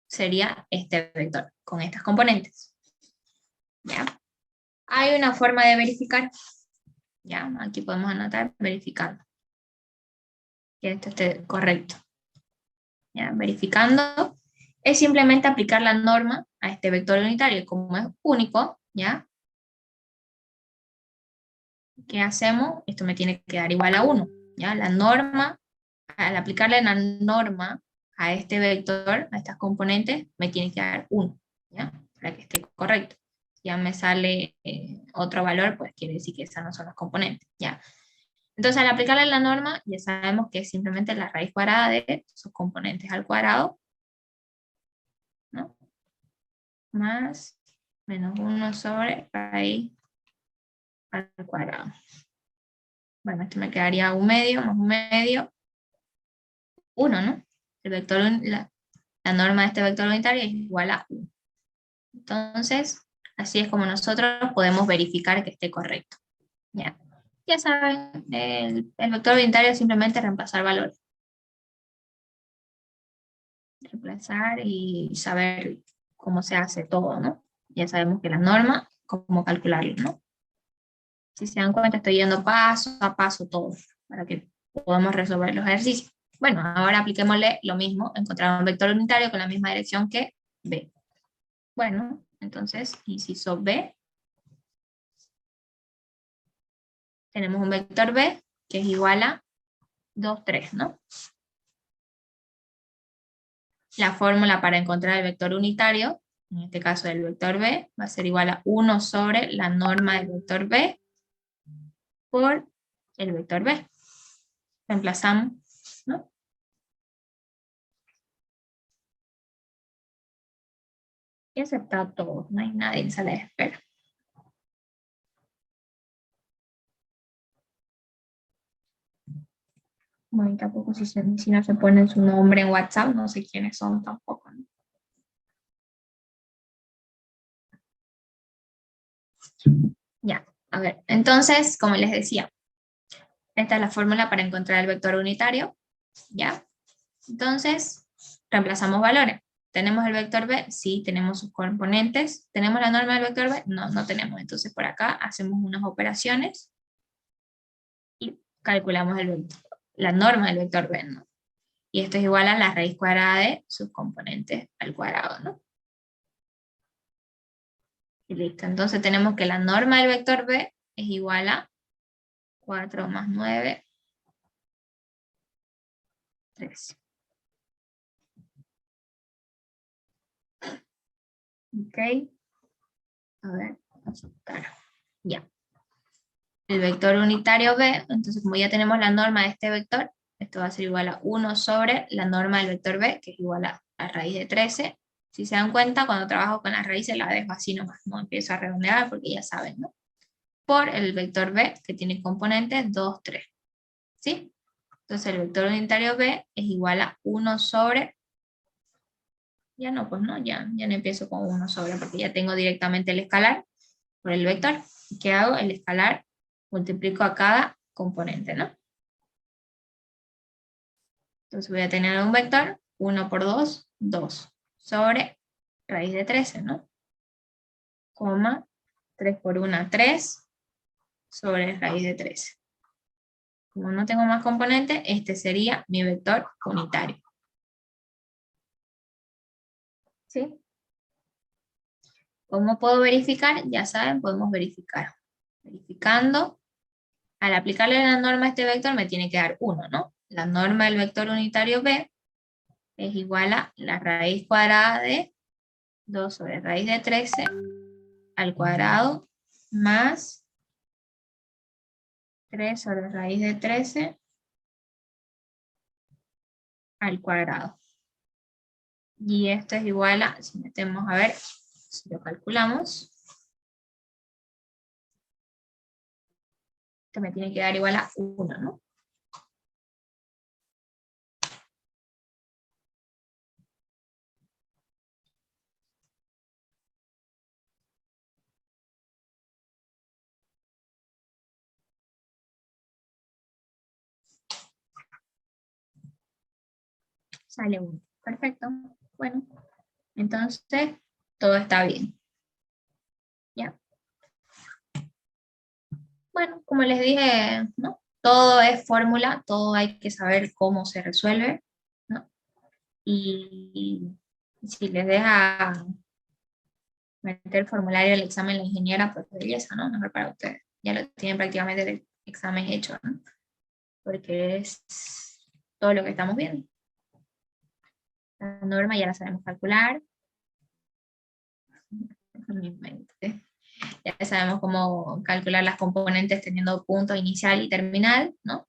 sería este vector, con estas componentes. ¿Ya? Hay una forma de verificar. ¿Ya? Aquí podemos anotar verificando. Que esto esté correcto. ¿Ya? Verificando es simplemente aplicar la norma a este vector unitario. Como es único, ¿ya? ¿Qué hacemos? Esto me tiene que dar igual a 1. ¿Ya? La norma, al aplicarle la norma a este vector, a estas componentes, me tiene que dar 1. ¿Ya? Para que esté correcto. Ya me sale otro valor, pues quiere decir que esas no son las componentes. ¿Ya? Entonces, al aplicarle la norma, ya sabemos que es simplemente la raíz cuadrada de sus componentes al cuadrado, ¿no? Más menos 1 sobre raíz al cuadrado. Bueno, esto me quedaría 1/2 más 1/2, 1, ¿no? El vector, la norma de este vector unitario es igual a 1. Entonces, así es como nosotros podemos verificar que esté correcto. ¿Ya? Ya saben, el vector unitario es simplemente reemplazar valores. Reemplazar y saber cómo se hace todo, ¿no? Ya sabemos que la norma, cómo calcularlo, ¿no? Si se dan cuenta, estoy yendo paso a paso todo, para que podamos resolver los ejercicios. Bueno, ahora apliquémosle lo mismo, encontrar un vector unitario con la misma dirección que B. Bueno, entonces, inciso B, tenemos un vector B que es igual a 2, 3, ¿no? La fórmula para encontrar el vector unitario, en este caso el vector B, va a ser igual a 1 sobre la norma del vector B por el vector B. Reemplazamos, ¿no? Y aceptado todo, no hay nadie en sala de espera. Bueno, tampoco si no se ponen su nombre en WhatsApp, no sé quiénes son tampoco, ¿no? Ya, a ver, entonces, como les decía, esta es la fórmula para encontrar el vector unitario, ¿ya? Entonces, reemplazamos valores. ¿Tenemos el vector B? Sí, tenemos sus componentes. ¿Tenemos la norma del vector B? No, no tenemos. Entonces, por acá hacemos unas operaciones y calculamos la norma del vector B, ¿no? Y esto es igual a la raíz cuadrada de sus componentes al cuadrado, ¿no? Y listo. Entonces tenemos que la norma del vector B es igual a 4 más 9, 13. ¿Ok? A ver, vamos a buscar. Ya. El vector unitario B, entonces como ya tenemos la norma de este vector, esto va a ser igual a 1 sobre la norma del vector B, que es igual a la raíz de 13. Si se dan cuenta, cuando trabajo con las raíces la dejo así nomás, no empiezo a redondear porque ya saben, ¿no? Por el vector B, que tiene componentes 2, 3. ¿Sí? Entonces el vector unitario B es igual a 1 sobre, ya no, pues no, ya no empiezo con 1 sobre, porque ya tengo directamente el escalar por el vector. ¿Qué hago? El escalar multiplico a cada componente, ¿no? Entonces voy a tener un vector, 1 por 2, 2, sobre raíz de 13, ¿no? Coma, 3 por 1, 3, sobre raíz de 13. Como no tengo más componentes, este sería mi vector unitario. ¿Sí? ¿Cómo puedo verificar? Ya saben, podemos verificar. Verificando, al aplicarle la norma a este vector me tiene que dar 1, ¿no? La norma del vector unitario B es igual a la raíz cuadrada de 2 sobre raíz de 13 al cuadrado más 3 sobre raíz de 13 al cuadrado. Y esto es igual a, si metemos, a ver, si lo calculamos, esto me tiene que dar igual a 1, ¿no? sale 1. Perfecto. Bueno, entonces todo está bien. ¿Ya? Bueno, como les dije, ¿no? Todo es fórmula, todo hay que saber cómo se resuelve, ¿no? Y si les deja meter el formulario del examen la ingeniera, pues belleza, ¿no? Mejor para ustedes. Ya lo tienen prácticamente el examen hecho, ¿no? Porque es todo lo que estamos viendo. La norma ya la sabemos calcular. Mi mente. Ya sabemos cómo calcular las componentes teniendo punto inicial y terminal, ¿no?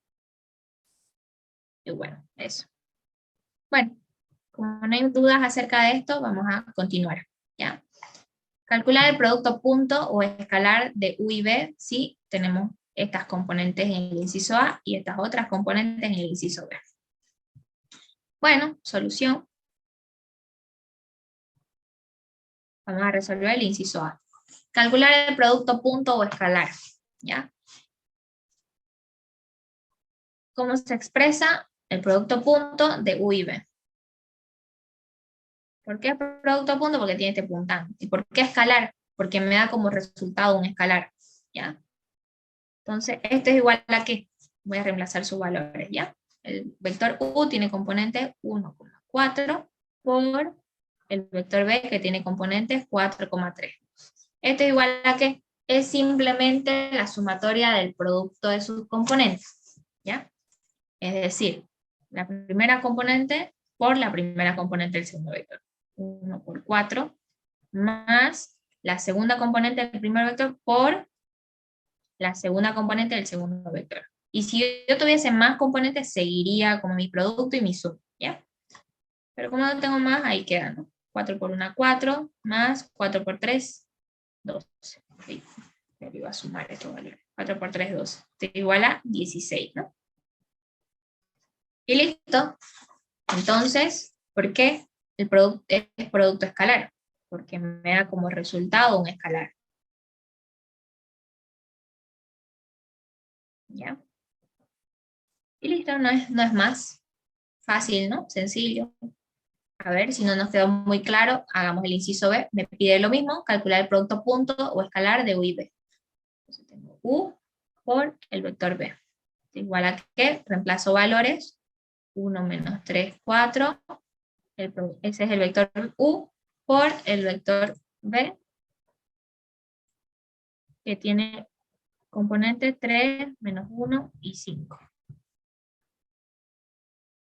Y bueno, eso. Bueno, como no hay dudas acerca de esto, vamos a continuar, ¿ya? Calcular el producto punto o escalar de U y B si tenemos estas componentes en el inciso A y estas otras componentes en el inciso B. Bueno, solución. Vamos a resolver el inciso A. Calcular el producto punto o escalar, ¿ya? ¿Cómo se expresa el producto punto de U y B? ¿Por qué producto punto? Porque tiene este puntán. ¿Y por qué escalar? Porque me da como resultado un escalar, ¿ya? Entonces, esto es igual a ¿qué? Voy a reemplazar sus valores, ¿ya? El vector U tiene componente 1,4 por el vector B que tiene componentes 4,3. Esto es igual a ¿qué? Es simplemente la sumatoria del producto de sus componentes, ¿ya? Es decir, la primera componente por la primera componente del segundo vector. 1 por 4 más la segunda componente del primer vector por la segunda componente del segundo vector. Y si yo tuviese más componentes, seguiría como mi producto y mi suma, ¿ya? Pero como no tengo más, ahí queda, ¿no? 4 por 1, 4, más 4 por 3, 12. Sí, pero iba a sumar estos valores. 4 por 3, 12. Esto igual a 16, ¿no? Y listo. Entonces, ¿por qué el producto es producto escalar? Porque me da como resultado un escalar. ¿Ya? Y listo, no es más. Fácil, ¿no? Sencillo. A ver, si no nos quedó muy claro, hagamos el inciso B. Me pide lo mismo, calcular el producto punto o escalar de U y B. Entonces tengo U por el vector B. Igual a que reemplazo valores. 1 menos 3, 4. Ese es el vector U por el vector B, que tiene componentes 3, menos 1 y 5.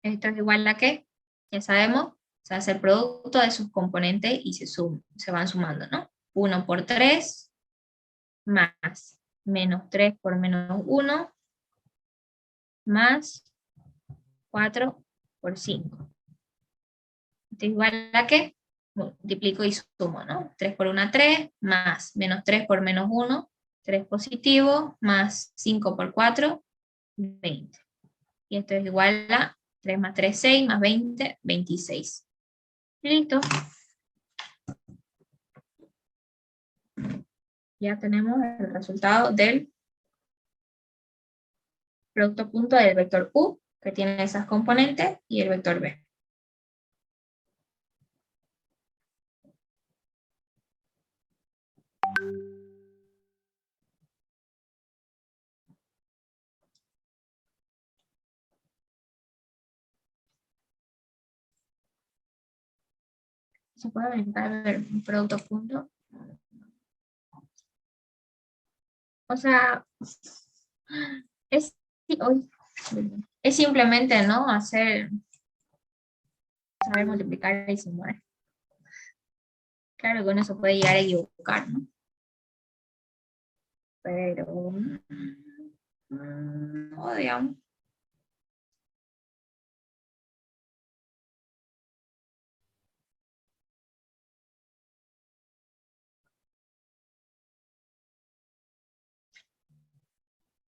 Esto es igual a que, ya sabemos, se hace el producto de sus componentes y se van sumando, ¿no? 1 por 3 más menos 3 por menos 1 más 4 por 5. Esto es igual a que multiplico y sumo, ¿no? 3 por 1, 3, más menos 3 por menos 1, 3 positivo, más 5 por 4, 20. Y esto es igual a 3 más 3, 6, más 20, 26. Listo. Ya tenemos el resultado del producto punto del vector U, que tiene esas componentes, y el vector B. ¿Se puede aumentar el producto punto? O sea, es, es simplemente, ¿no? Saber multiplicar y sumar. Claro que uno se puede llegar a equivocar, ¿no? Pero, no, digamos.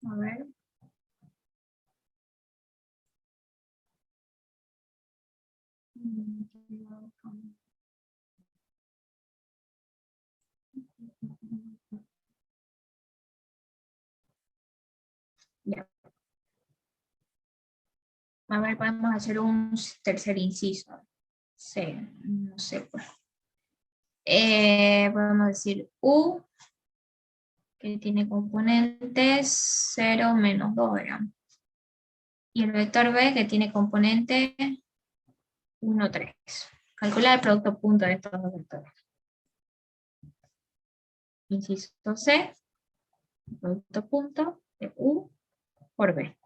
A ver. Ya. A ver, podemos hacer un tercer inciso. Sí, no sé, pues. Podemos decir U, que tiene componentes 0, menos 2, digamos. Y el vector B, que tiene componente 1, 3. Calcula el producto punto de estos dos vectores. Inciso C, producto punto de U por B.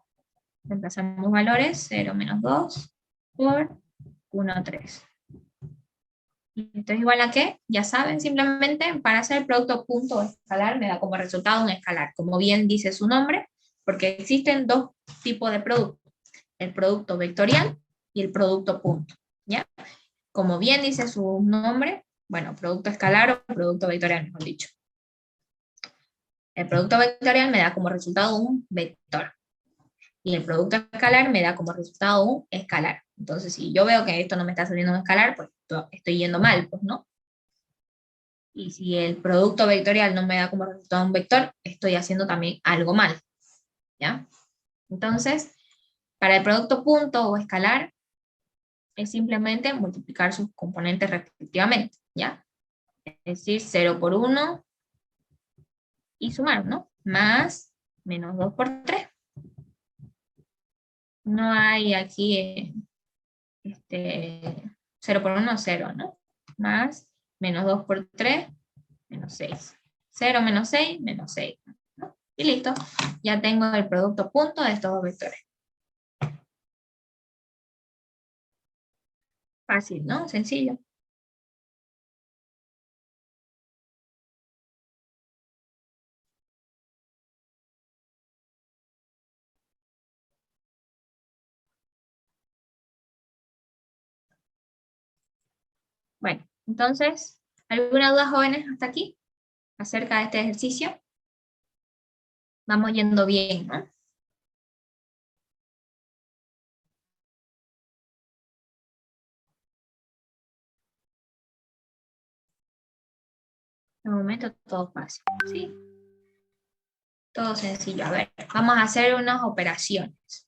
Reemplazamos valores, 0 menos 2 por 1, 3. Esto es igual a qué, ya saben, simplemente para hacer el producto punto escalar me da como resultado un escalar, como bien dice su nombre, porque existen dos tipos de productos, el producto vectorial y el producto punto, ¿ya? Como bien dice su nombre, bueno, producto escalar o producto vectorial, mejor dicho. El producto vectorial me da como resultado un vector. Y el producto escalar me da como resultado un escalar. Entonces, si yo veo que esto no me está saliendo un escalar, pues estoy yendo mal, pues, ¿no? Y si el producto vectorial no me da como resultado un vector, estoy haciendo también algo mal, ¿ya? Entonces, para el producto punto o escalar, es simplemente multiplicar sus componentes respectivamente, ¿ya? Es decir, 0 por 1 y sumar, ¿no? Más menos 2 por 3. No hay aquí 0 por 1, 0, ¿no? Más menos 2 por 3, menos 6. 0 menos 6, menos 6. ¿No? Y listo. Ya tengo el producto punto de estos dos vectores. Fácil, ¿no? Sencillo. Bueno, entonces, ¿alguna duda, jóvenes, hasta aquí? Acerca de este ejercicio. Vamos yendo bien, ¿no? De momento todo fácil, ¿sí? Todo sencillo. A ver, vamos a hacer unas operaciones.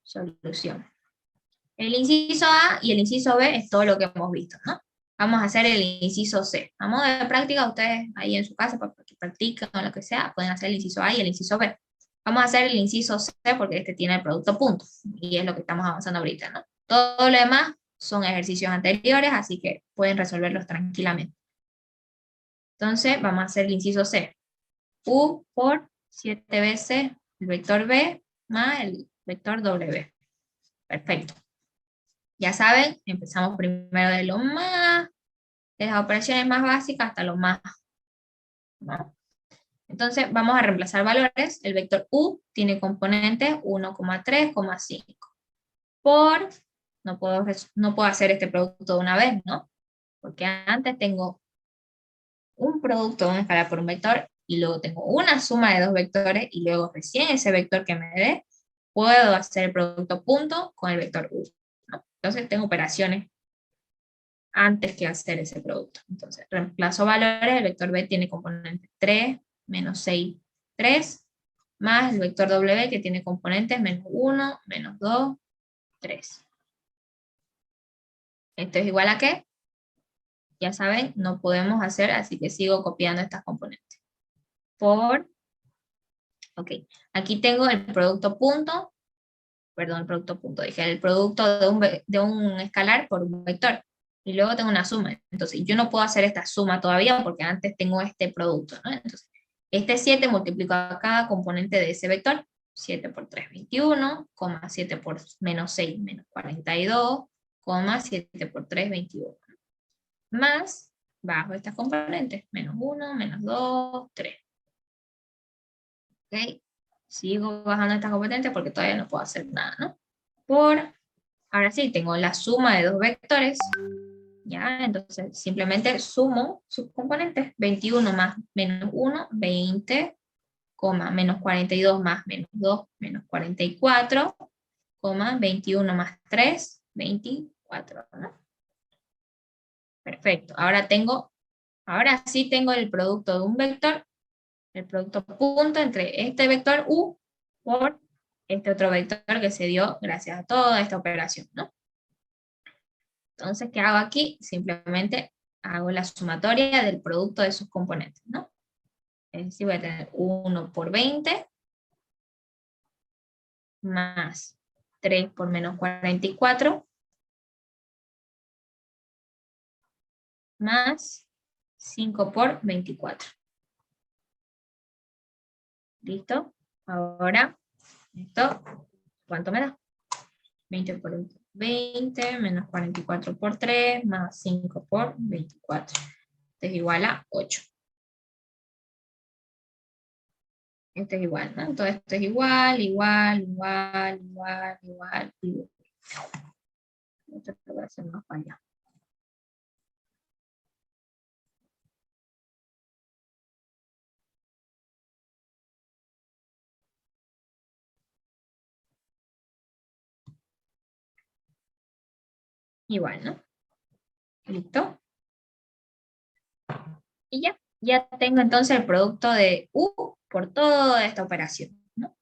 Solución. El inciso A y el inciso B es todo lo que hemos visto, ¿no? Vamos a hacer el inciso C. A modo de práctica, ustedes ahí en su casa, para que practiquen o lo que sea, pueden hacer el inciso A y el inciso B. Vamos a hacer el inciso C porque este tiene el producto punto, y es lo que estamos avanzando ahorita, ¿no? Todo lo demás son ejercicios anteriores, así que pueden resolverlos tranquilamente. Entonces, vamos a hacer el inciso C. U por 7 veces el vector B más el vector W. Perfecto. Ya saben, empezamos primero de de las operaciones más básicas hasta lo más, ¿no? Entonces vamos a reemplazar valores. El vector U tiene componentes 1,3,5. Por, no puedo hacer este producto de una vez, ¿no? Porque antes tengo un producto de un escalar por un vector, y luego tengo una suma de dos vectores, y luego recién ese vector que me dé, puedo hacer el producto punto con el vector U, ¿no? Entonces tengo operaciones antes que hacer ese producto. Entonces, reemplazo valores, el vector B tiene componentes 3, menos 6, 3, más el vector W que tiene componentes menos 1, menos 2, 3. ¿Esto es igual a qué? Ya saben, no podemos hacer, así que sigo copiando estas componentes. Ok, aquí tengo el producto punto, perdón, el producto punto, dije el producto de un escalar por un vector. Y luego tengo una suma. Entonces, yo no puedo hacer esta suma todavía porque antes tengo este producto, ¿no? Entonces, este 7 multiplico a cada componente de ese vector. 7 por 3, 21, 7 por menos 6, menos 42, 7 por 3, 21. Más, bajo estas componentes, menos 1, menos 2, 3. ¿Ok? Sigo bajando estas componentes porque todavía no puedo hacer nada, ¿no? Ahora sí, tengo la suma de dos vectores. ¿Ya? Entonces simplemente sumo sus componentes, 21 más menos 1, 20, menos 42 más menos 2, menos 44, 21 más 3, 24, ¿no? Perfecto, ahora sí tengo el producto de un vector, el producto punto entre este vector U por este otro vector que se dio gracias a toda esta operación, ¿no? Entonces, ¿qué hago aquí? Simplemente hago la sumatoria del producto de sus componentes, ¿no? Es decir, voy a tener 1 por 20 más 3 por menos 44 más 5 por 24. ¿Listo? Ahora, esto, ¿cuánto me da? 20 por 20 menos 44 por 3 más 5 por 24. Esto es igual a 8. Esto es igual, ¿no? Todo esto es igual, igual, igual, igual, igual, igual. Esto lo voy a hacer más para allá. Igual, ¿no? ¿Listo? Y ya tengo entonces el producto de U por toda esta operación, ¿no?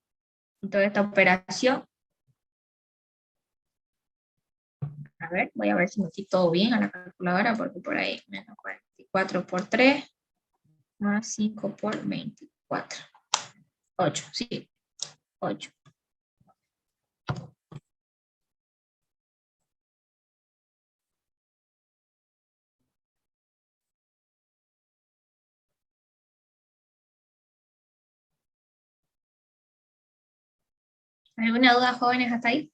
Y toda esta operación, a ver, voy a ver si metí todo bien a la calculadora, porque por ahí menos 44 por 3 más 5 por 24. 8, sí, 8. ¿Alguna duda, jóvenes, hasta ahí?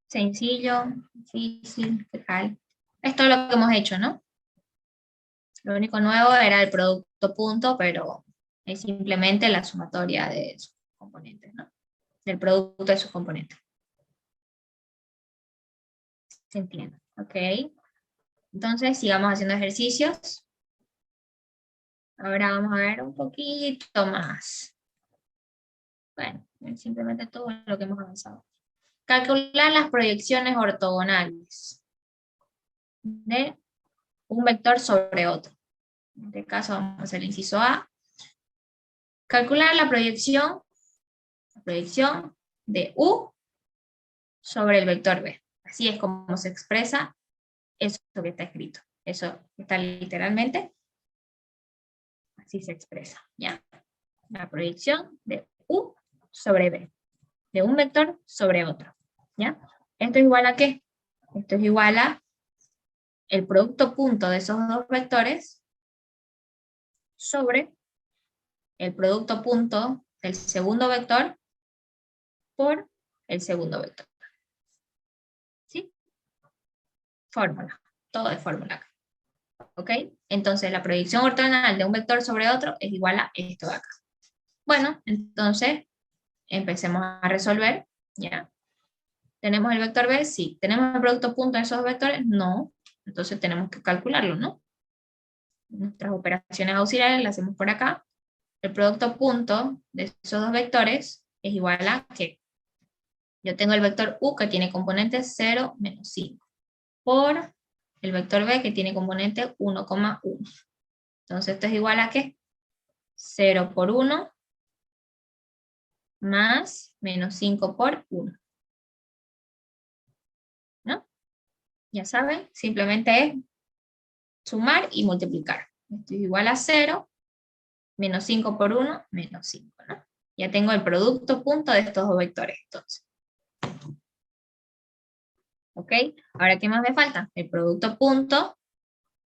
Sencillo, difícil, ¿qué tal? Esto es lo que hemos hecho, ¿no? Lo único nuevo era el producto punto, pero es simplemente la sumatoria de sus componentes, ¿no? Del producto de sus componentes. ¿Se entiende? ¿Ok? Entonces, sigamos haciendo ejercicios. Ahora vamos a ver un poquito más. Bueno, simplemente todo lo que hemos avanzado. Calcular las proyecciones ortogonales de un vector sobre otro. En este caso vamos a hacer el inciso A. Calcular la proyección de U sobre el vector B. Así es como se expresa eso que está escrito. Eso está literalmente, así se expresa, ¿ya? La proyección de U sobre B, de un vector sobre otro, ¿ya? ¿Esto es igual a qué? Esto es igual a el producto punto de esos dos vectores sobre el producto punto del segundo vector por el segundo vector. ¿Sí? Fórmula. Todo es fórmula acá. ¿Ok? Entonces la proyección ortogonal de un vector sobre otro es igual a esto de acá. Bueno, entonces empecemos a resolver. ¿Ya? ¿Tenemos el vector B? Sí. ¿Tenemos el producto punto de esos dos vectores? No. Entonces tenemos que calcularlo, ¿no? Nuestras operaciones auxiliares las hacemos por acá. El producto punto de esos dos vectores es igual a que yo tengo el vector U que tiene componentes 0, menos 5, por el vector B que tiene componente 1,1. Entonces esto es igual a ¿qué? 0 por 1 más menos 5 por 1. ¿No? Ya saben, simplemente es sumar y multiplicar. Esto es igual a 0, menos 5 por 1, menos 5, ¿no? Ya tengo el producto punto de estos dos vectores, entonces. ¿Ok? Ahora, ¿qué más me falta? El producto punto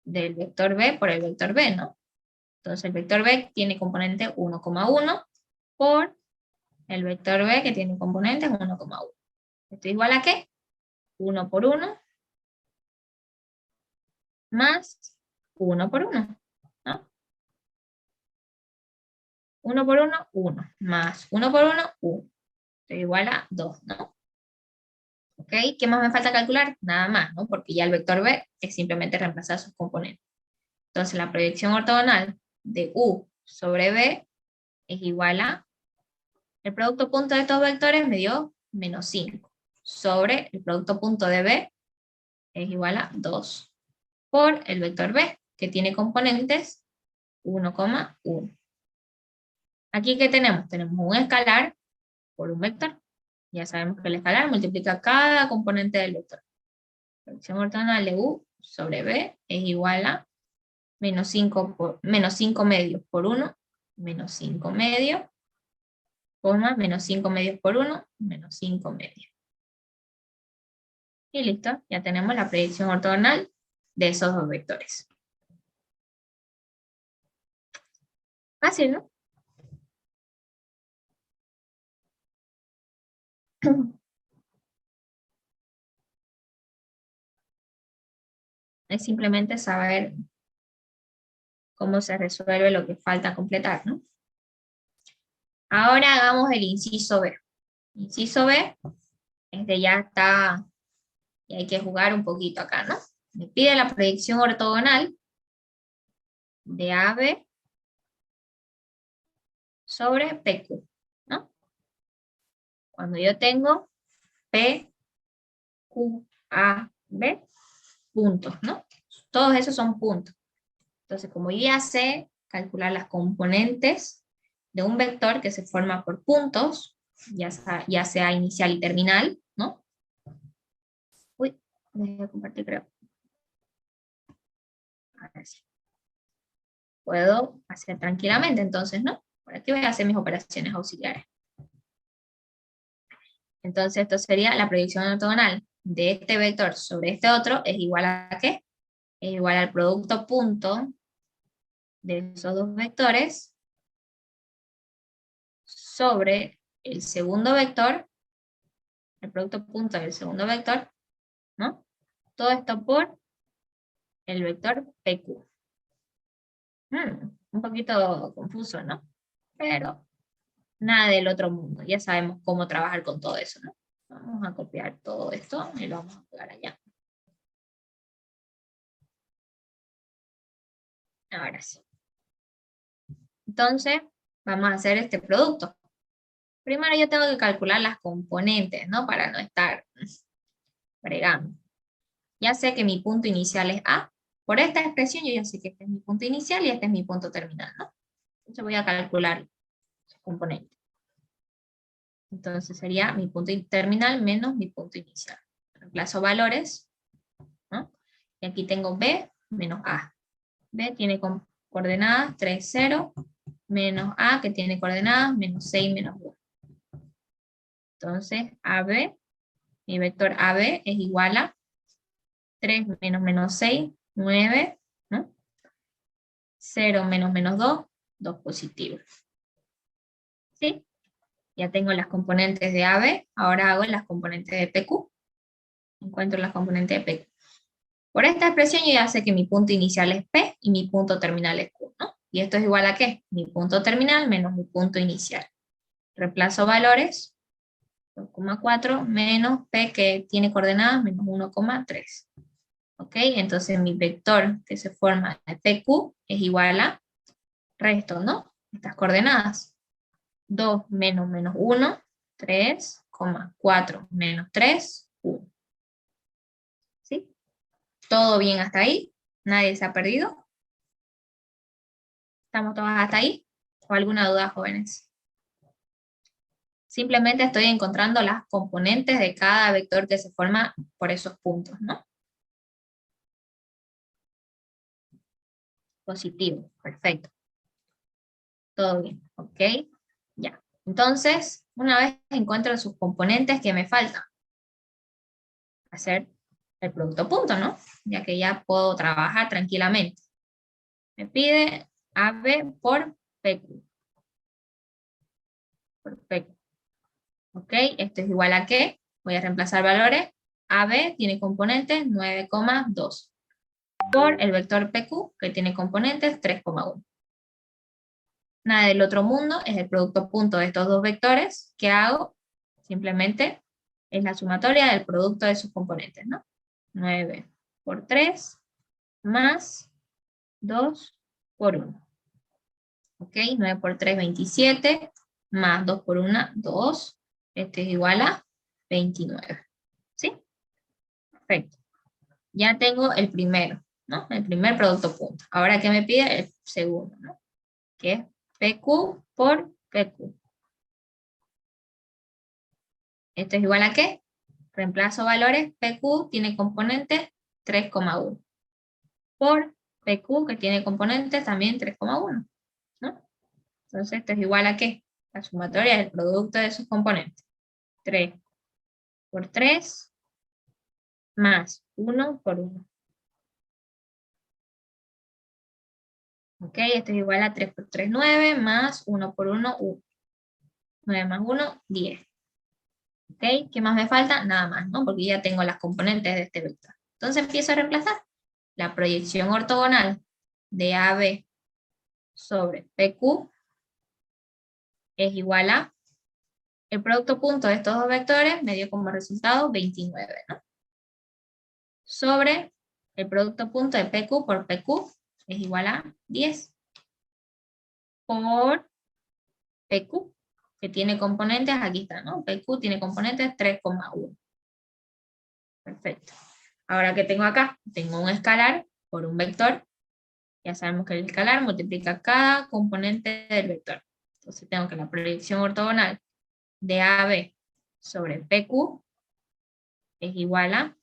del vector B por el vector B, ¿no? Entonces, el vector B tiene componente 1,1 por el vector B que tiene componentes 1,1. ¿Esto es igual a qué? 1 por 1 más 1 por 1, ¿no? 1 por 1, 1, más 1 por 1, 1. Esto es igual a 2, ¿no? ¿Ok? ¿Qué más me falta calcular? Nada más, ¿no? Porque ya el vector B es simplemente reemplazar sus componentes. Entonces, la proyección ortogonal de U sobre B es igual a, el producto punto de estos vectores me dio menos 5, sobre el producto punto de B es igual a 2 por el vector B, que tiene componentes 1,1. Aquí, ¿qué tenemos? Tenemos un escalar por un vector. Ya sabemos que el escalar multiplica cada componente del vector. La fracción ortogonal de u sobre b es igual a menos 5 medios por 1, menos 5 medios, menos 5 medios por 1, menos 5 medios. Y listo, ya tenemos la proyección ortogonal de esos dos vectores. Fácil, ¿no? Es simplemente saber cómo se resuelve lo que falta completar, ¿no? Ahora hagamos el inciso B. Inciso B, ya está, y hay que jugar un poquito acá, ¿no? Me pide la proyección ortogonal de AB sobre PQ, ¿no? Cuando yo tengo P, Q, A, B, puntos, ¿no? Todos esos son puntos. Entonces, como yo ya sé calcular las componentes de un vector que se forma por puntos, ya sea inicial y terminal, ¿no? Uy, dejé de compartir, creo. Ahora sí. Puedo hacer tranquilamente, entonces, ¿no? Por aquí voy a hacer mis operaciones auxiliares. Entonces, esto sería la proyección ortogonal de este vector sobre este otro, es igual a ¿qué? Es igual al producto punto de esos dos vectores sobre el segundo vector, el producto punto del segundo vector, ¿no? Todo esto por el vector PQ. Un poquito confuso, ¿no? Pero nada del otro mundo. Ya sabemos cómo trabajar con todo eso, ¿no? Vamos a copiar todo esto y lo vamos a pegar allá. Ahora sí. Entonces, vamos a hacer este producto. Primero yo tengo que calcular las componentes, ¿no? Para no estar fregando. Ya sé que mi punto inicial es A. Por esta expresión yo ya sé que este es mi punto inicial y este es mi punto terminal, ¿no? Entonces voy a calcular sus componentes. Entonces sería mi punto terminal menos mi punto inicial. Reemplazo valores, ¿no? Y aquí tengo B menos A. B tiene coordenadas 3, 0, menos A que tiene coordenadas menos 6, menos 1. Entonces AB, mi vector AB es igual a 3 menos menos 6, 9, ¿no? 0 menos menos 2, 2 positivo. ¿Sí? Ya tengo las componentes de AB, ahora hago las componentes de PQ. Encuentro las componentes de PQ. Por esta expresión yo ya sé que mi punto inicial es P y mi punto terminal es Q, ¿no? Y esto es igual a ¿qué? Mi punto terminal menos mi punto inicial. Reemplazo valores, 2,4 menos P que tiene coordenadas menos 1,3. ¿Ok? Entonces mi vector que se forma de PQ es igual a resto, ¿no? Estas coordenadas. 2 menos menos 1, 3,4 menos 3, 1. ¿Sí? ¿Todo bien hasta ahí? ¿Nadie se ha perdido? ¿Estamos todos hasta ahí? ¿O alguna duda, jóvenes? Simplemente estoy encontrando las componentes de cada vector que se forma por esos puntos, ¿no? Positivo, perfecto. Todo bien, ¿ok? Ya. Entonces, una vez encuentro sus componentes, ¿qué me falta? Hacer el producto punto, ¿no? Ya que ya puedo trabajar tranquilamente. Me pide AB por PQ. Por PQ. ¿Ok? Esto es igual a ¿qué? Voy a reemplazar valores. AB tiene componentes 9,2 por el vector PQ, que tiene componentes 3,1. Nada del otro mundo, es el producto punto de estos dos vectores. ¿Qué hago? Simplemente es la sumatoria del producto de sus componentes, ¿no? 9 por 3 más 2 por 1. ¿Ok? 9 por 3, 27, más 2 por 1, 2. Este es igual a 29. ¿Sí? Perfecto. Ya tengo el primero. ¿no? El primer producto punto. Ahora, ¿qué me pide? El segundo, ¿no? Que es PQ por PQ. ¿Esto es igual a qué? Reemplazo valores, PQ tiene componentes 3,1. Por PQ, que tiene componentes también 3,1, ¿no? Entonces, esto es igual a qué? La sumatoria del producto de sus componentes. 3 por 3 más 1 por 1. Ok, esto es igual a 3 por 3, 9, más 1 por 1, 1. 9 más 1, 10. Ok, ¿qué más me falta? Nada más, ¿no? Porque ya tengo las componentes de este vector. Entonces empiezo a reemplazar. La proyección ortogonal de AB sobre PQ es igual a el producto punto de estos dos vectores me dio como resultado 29, ¿no? Sobre el producto punto de PQ por PQ es igual a 10 por PQ, que tiene componentes, aquí está, ¿no? PQ tiene componentes 3,1. Perfecto. Ahora, ¿qué tengo acá? Tengo un escalar por un vector. Ya sabemos que el escalar multiplica cada componente del vector. Entonces tengo que la proyección ortogonal de AB sobre PQ es igual a,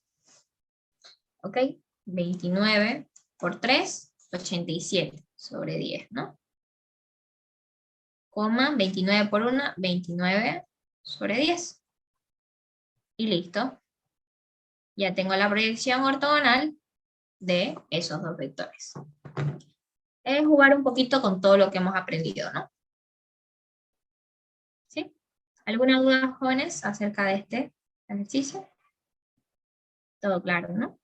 ¿ok? 29 por 3, 87 sobre 10, ¿no? Coma, 29 por 1, 29 sobre 10. Y listo. Ya tengo la proyección ortogonal de esos dos vectores. Es jugar un poquito con todo lo que hemos aprendido, ¿no? ¿Sí? ¿Alguna duda, jóvenes, acerca de este ejercicio? Todo claro, ¿no?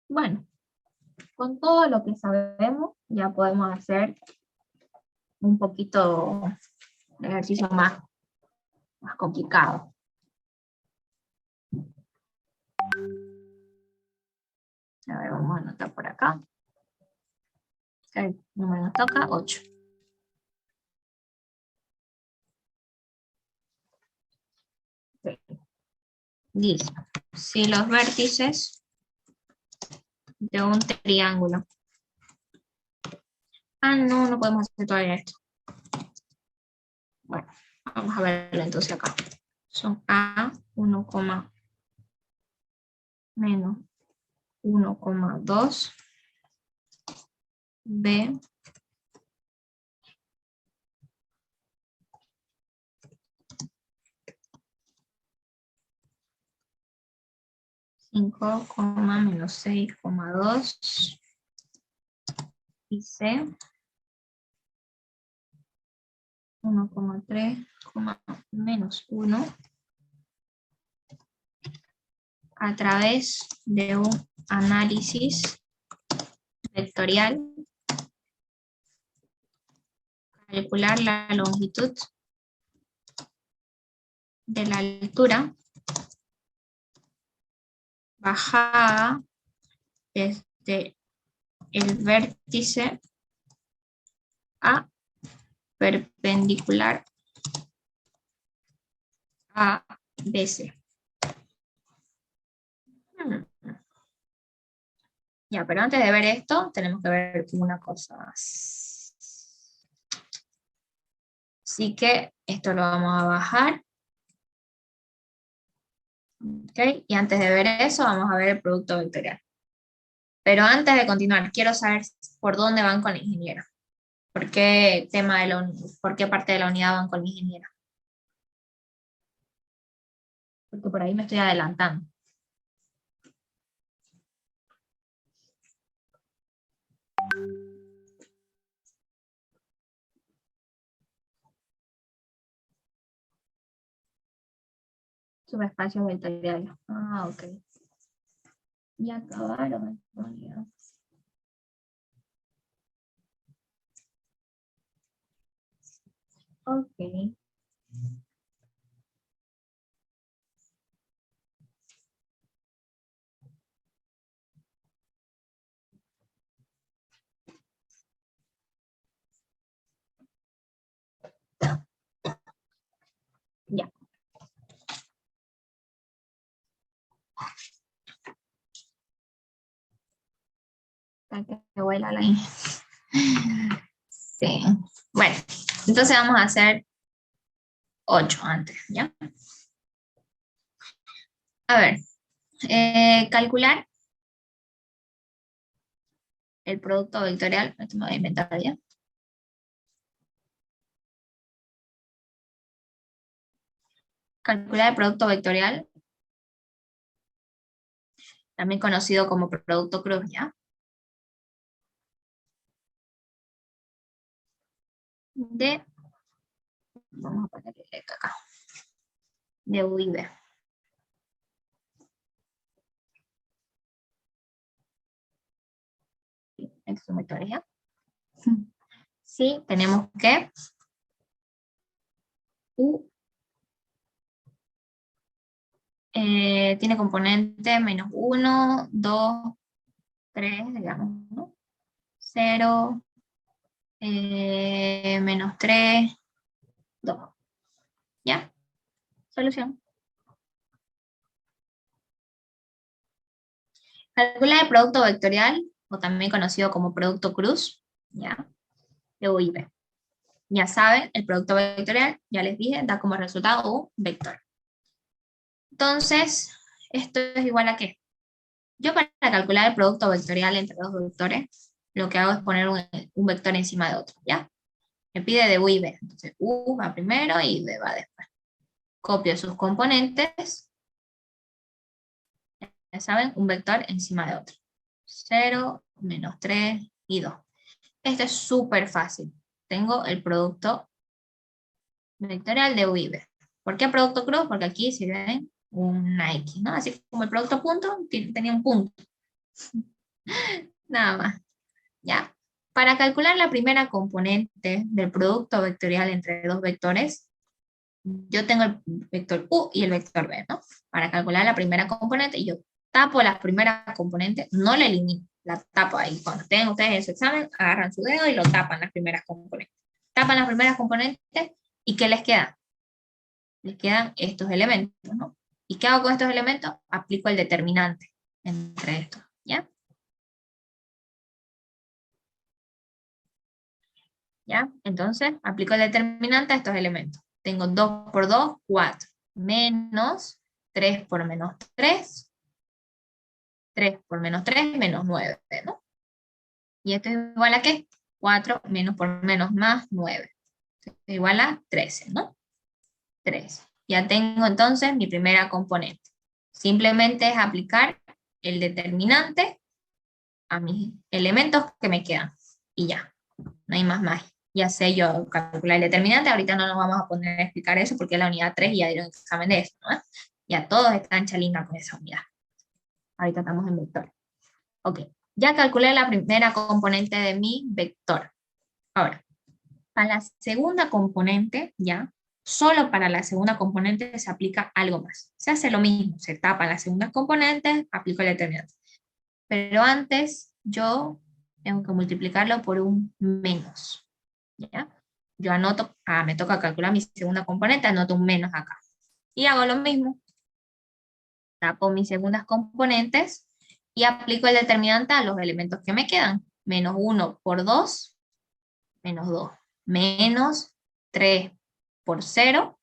Bueno, con todo lo que sabemos, ya podemos hacer un poquito de ejercicio más complicado. A ver, vamos a anotar por acá. El número nos toca 8. Okay. Dice, si los vértices de un triángulo. Ah, no, no podemos hacer todavía esto. Bueno, vamos a verlo entonces acá. Son A, 1, menos 1,2, B, 5, menos 6,2 y C 1,3, menos 1 a través de un análisis vectorial, calcular la longitud de la altura bajada desde el vértice A perpendicular a BC. Ya, pero antes de ver esto, tenemos que ver una cosa más. Así que esto lo vamos a bajar. ¿Ok? Y antes de ver eso, vamos a ver el producto vectorial. Pero antes de continuar, quiero saber por dónde van con la ingeniera. ¿Por qué por qué parte de la unidad van con la ingeniera? Porque por ahí me estoy adelantando. Subespacios vectoriales. Ah, ok. Ya acabaron. Ok. Para que vuela la I. Sí. Bueno, entonces vamos a hacer 8 antes, ¿ya? A ver, calcular el producto vectorial. Esto me voy a inventar ya. Calcular el producto vectorial, también conocido como producto cruz, ¿ya? Vamos a ponerle acá, de U y B. Estos son vectores, ¿ya? Sí, tenemos que U tiene componente menos 1, 2, 3, digamos, ¿no? 0, menos 3, 2. ¿Ya? Solución. Calcular el producto vectorial, o también conocido como producto cruz, ¿ya? De U y B. Ya saben, el producto vectorial, ya les dije, da como resultado un vector. Entonces, ¿esto es igual a qué? Yo para calcular el producto vectorial entre dos vectores, lo que hago es poner un vector encima de otro, ¿ya? Me pide de U y B. Entonces, U va primero y B va después. Copio sus componentes. Ya saben, un vector encima de otro. 0, menos 3 y 2. Esto es súper fácil. Tengo el producto vectorial de U y B. ¿Por qué producto cruz? Porque aquí sirve una X, ¿no? Así como el producto punto tenía un punto. Nada más. ¿Ya? Para calcular la primera componente del producto vectorial entre dos vectores, yo tengo el vector U y el vector B, ¿no? Para calcular la primera componente, yo tapo la primera componente, no la elimino, la tapo ahí. Cuando tengan ustedes en su examen, agarran su dedo y lo tapan las primeras componentes. Tapan las primeras componentes y ¿qué les queda? Les quedan estos elementos, ¿no? ¿Y qué hago con estos elementos? Aplico el determinante entre estos, ¿ya? ¿Ya? Entonces, aplico el determinante a estos elementos. Tengo 2 por 2, 4, menos 3 por menos 3, 3 por menos 3, menos 9, ¿no? ¿Y esto es igual a qué? 4 menos por menos más 9. Esto es igual a 13, ¿no? 3. Ya tengo entonces mi primera componente. Simplemente es aplicar el determinante a mis elementos que me quedan. Y ya, no hay más magia. Ya sé yo calcular el determinante, ahorita no nos vamos a poner a explicar eso porque es la unidad 3 y ya dieron examen de eso, ¿no? Ya todos están chalinga con esa unidad. Ahorita estamos en vector. Ok, ya calculé la primera componente de mi vector. Ahora, para la segunda componente, ya, solo para la segunda componente se aplica algo más. Se hace lo mismo, se tapan las segundas componentes, aplico el determinante. Pero antes yo tengo que multiplicarlo por un menos. ¿Ya? Yo anoto, me toca calcular mi segunda componente, anoto un menos acá. Y hago lo mismo. Tapo mis segundas componentes y aplico el determinante a los elementos que me quedan. Menos 1 por 2, menos 2. Menos 3 por 0,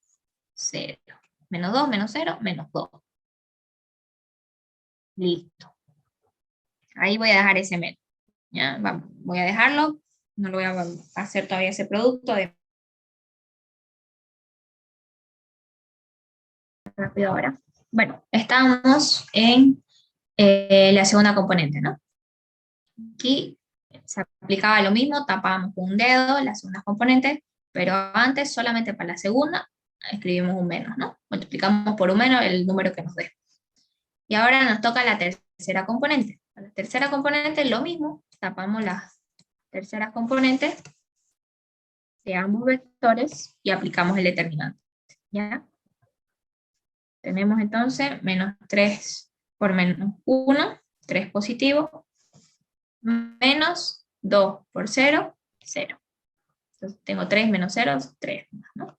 0. Menos 2, menos 0, menos 2. Listo. Ahí voy a dejar ese menos. ¿Ya? Vamos, voy a dejarlo. No lo voy a hacer todavía ese producto de rápido ahora. Bueno, estamos en la segunda componente, ¿no? Aquí se aplicaba lo mismo, tapábamos con un dedo las segundas componentes, pero antes solamente para la segunda escribimos un menos, ¿no? Multiplicamos por un menos el número que nos dé. Y ahora nos toca la tercera componente. Para la tercera componente lo mismo, tapamos las terceras componentes de ambos vectores y aplicamos el determinante. ¿Ya? Tenemos entonces menos 3 por menos 1, 3 positivo, menos 2 por 0, 0. Entonces tengo 3 menos 0, 3, ¿no?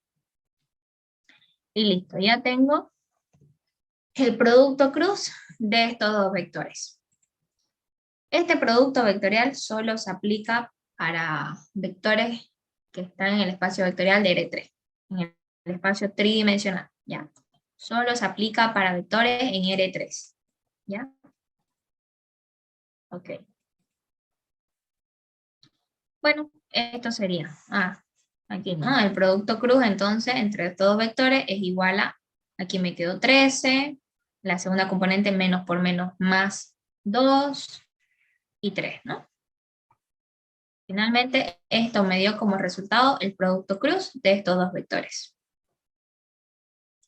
Y listo, ya tengo el producto cruz de estos dos vectores. Este producto vectorial solo se aplica para vectores que están en el espacio vectorial de R3, en el espacio tridimensional, ¿ya? Solo se aplica para vectores en R3, ¿ya? Ok. Bueno, esto sería, aquí no, el producto cruz entonces entre estos dos vectores es igual a, aquí me quedó 13, la segunda componente menos por menos más 2 y 3, ¿no? Finalmente, esto me dio como resultado el producto cruz de estos dos vectores.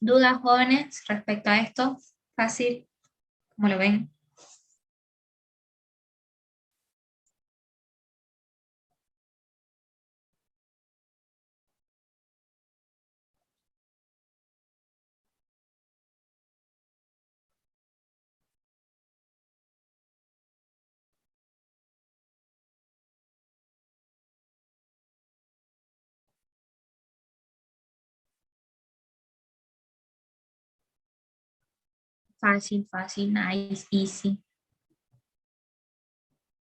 ¿Dudas, jóvenes, respecto a esto? Fácil, ¿cómo lo ven? Fácil, fácil, nice, easy.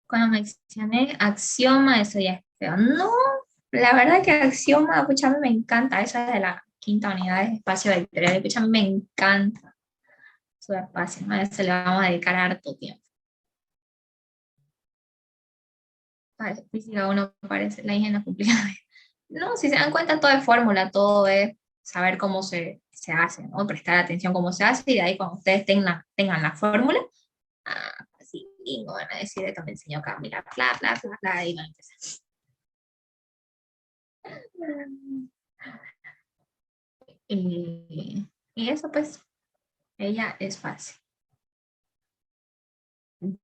Cuando mencioné axioma, eso ya es feo. No, la verdad que axioma, pucha, a mí me encanta. Esa es de la quinta unidad de espacio vectorial. Pucha, a mí me encanta su espacio. A eso le vamos a dedicar harto tiempo. Para física uno parece la ingeniería complicada. No, si se dan cuenta, todo es fórmula, todo es saber cómo se hace, ¿no? Prestar atención cómo se hace, y de ahí cuando ustedes tengan la fórmula, así, y no van a decir que me enseñó Camila, bla, bla, bla, bla, y van a empezar. Y eso pues, ella es fácil.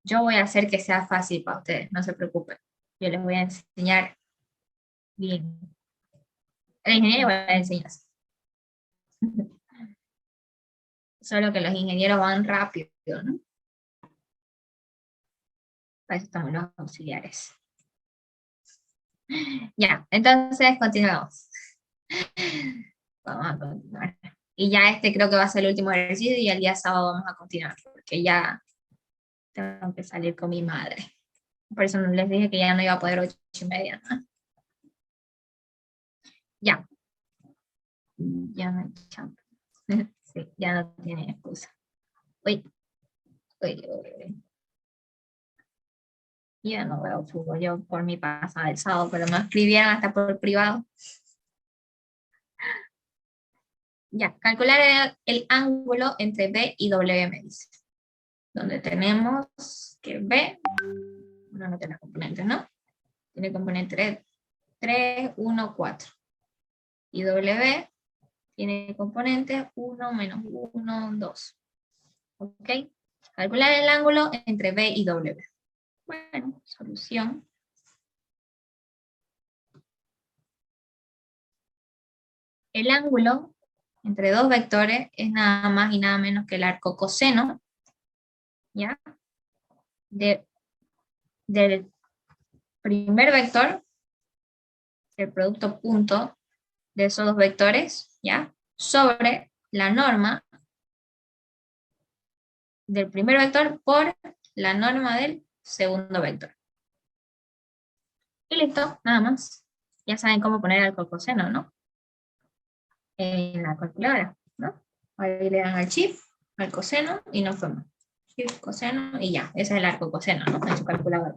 Yo voy a hacer que sea fácil para ustedes, no se preocupen. Yo les voy a enseñar bien. El ingeniero va a enseñar. Solo que los ingenieros van rápido, ¿no? Para eso estamos los auxiliares. Ya, entonces continuamos. Vamos a continuar. Y ya este creo que va a ser el último ejercicio y el día sábado vamos a continuar, porque ya tengo que salir con mi madre. Por eso les dije que ya no iba a poder 8:30, ¿no? Ya. Ya no hay chance. Sí, ya no tiene excusa. Uy, uy, uy. Yo no veo fútbol, yo por mi pasada el sábado, pero me escribían hasta por privado. Ya, calcular el ángulo entre B y W, me dice. Donde tenemos que B, no tiene componentes, ¿no? Tiene componente 3, 1, 4. Y W tiene componentes 1, menos 1, 2. ¿Ok? Calcular el ángulo entre B y W. Bueno, solución. El ángulo entre dos vectores es nada más y nada menos que el arco coseno, ¿ya? Del primer vector, el producto punto de esos dos vectores, ¿ya? Sobre la norma del primer vector por la norma del segundo vector. Y listo, nada más. Ya saben cómo poner el coseno, ¿no? En la calculadora, ¿no? Ahí le dan al chip, al coseno, y no fue más. Chip, coseno, y ya. Ese es el arco coseno, ¿no? En su calculadora.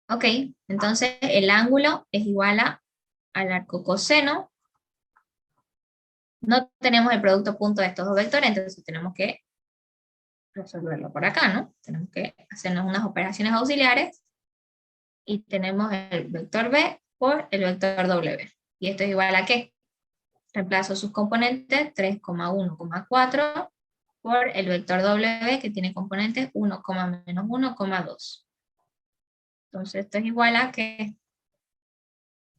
Ok, entonces el ángulo es igual al arco coseno. No tenemos el producto punto de estos dos vectores, entonces tenemos que resolverlo por acá, ¿no? Tenemos que hacernos unas operaciones auxiliares y tenemos el vector B por el vector W. ¿Y esto es igual a qué? Reemplazo sus componentes 3,1,4 por el vector W que tiene componentes 1, menos 1,2. Entonces esto es igual a que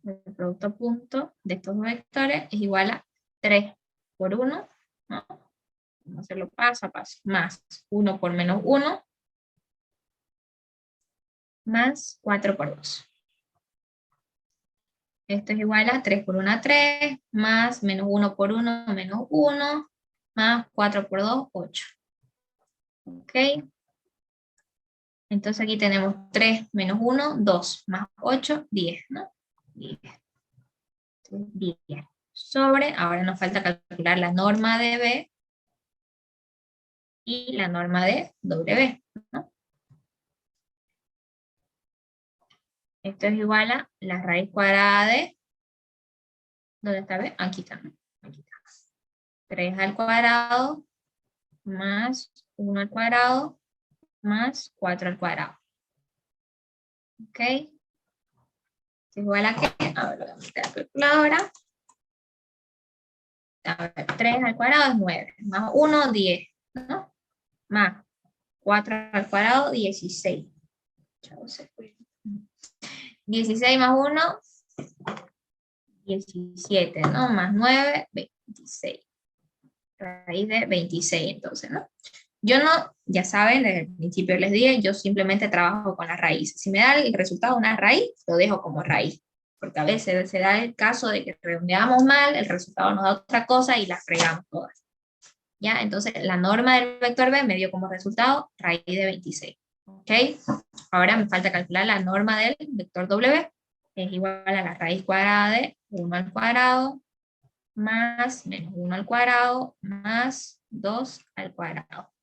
el producto punto de estos vectores es igual a 3 por 1, ¿no? Vamos a hacerlo paso a paso, más 1 por menos 1, más 4 por 2. Esto es igual a 3 por 1, 3, más menos 1 por 1, menos 1, más 4 por 2, 8. Ok. Entonces aquí tenemos 3 menos 1, 2, más 8, 10, ¿no? 10. 10. Sobre, ahora nos falta calcular la norma de B y la norma de W, ¿no? Esto es igual a la raíz cuadrada de, ¿dónde está B? Aquí está, ¿no? Aquí está. 3 al cuadrado más 1 al cuadrado más 4 al cuadrado. ¿Ok? Es igual a qué? A ver, voy a meter la calculadora. A ver, 3 al cuadrado es 9, más 1, 10, ¿no? Más 4 al cuadrado, 16. 16 más 1, 17, ¿no? Más 9, 26. Raíz de 26, entonces, ¿no? Yo no, ya saben, desde el principio les dije, yo simplemente trabajo con la raíz. Si me da el resultado de una raíz, lo dejo como raíz. Porque a veces se da el caso de que redondeamos mal, el resultado nos da otra cosa y las fregamos todas. ¿Ya? Entonces, la norma del vector B me dio como resultado raíz de 26. ¿Ok? Ahora me falta calcular la norma del vector W. Es igual a la raíz cuadrada de 1 al cuadrado más menos 1 al cuadrado más 2 al cuadrado.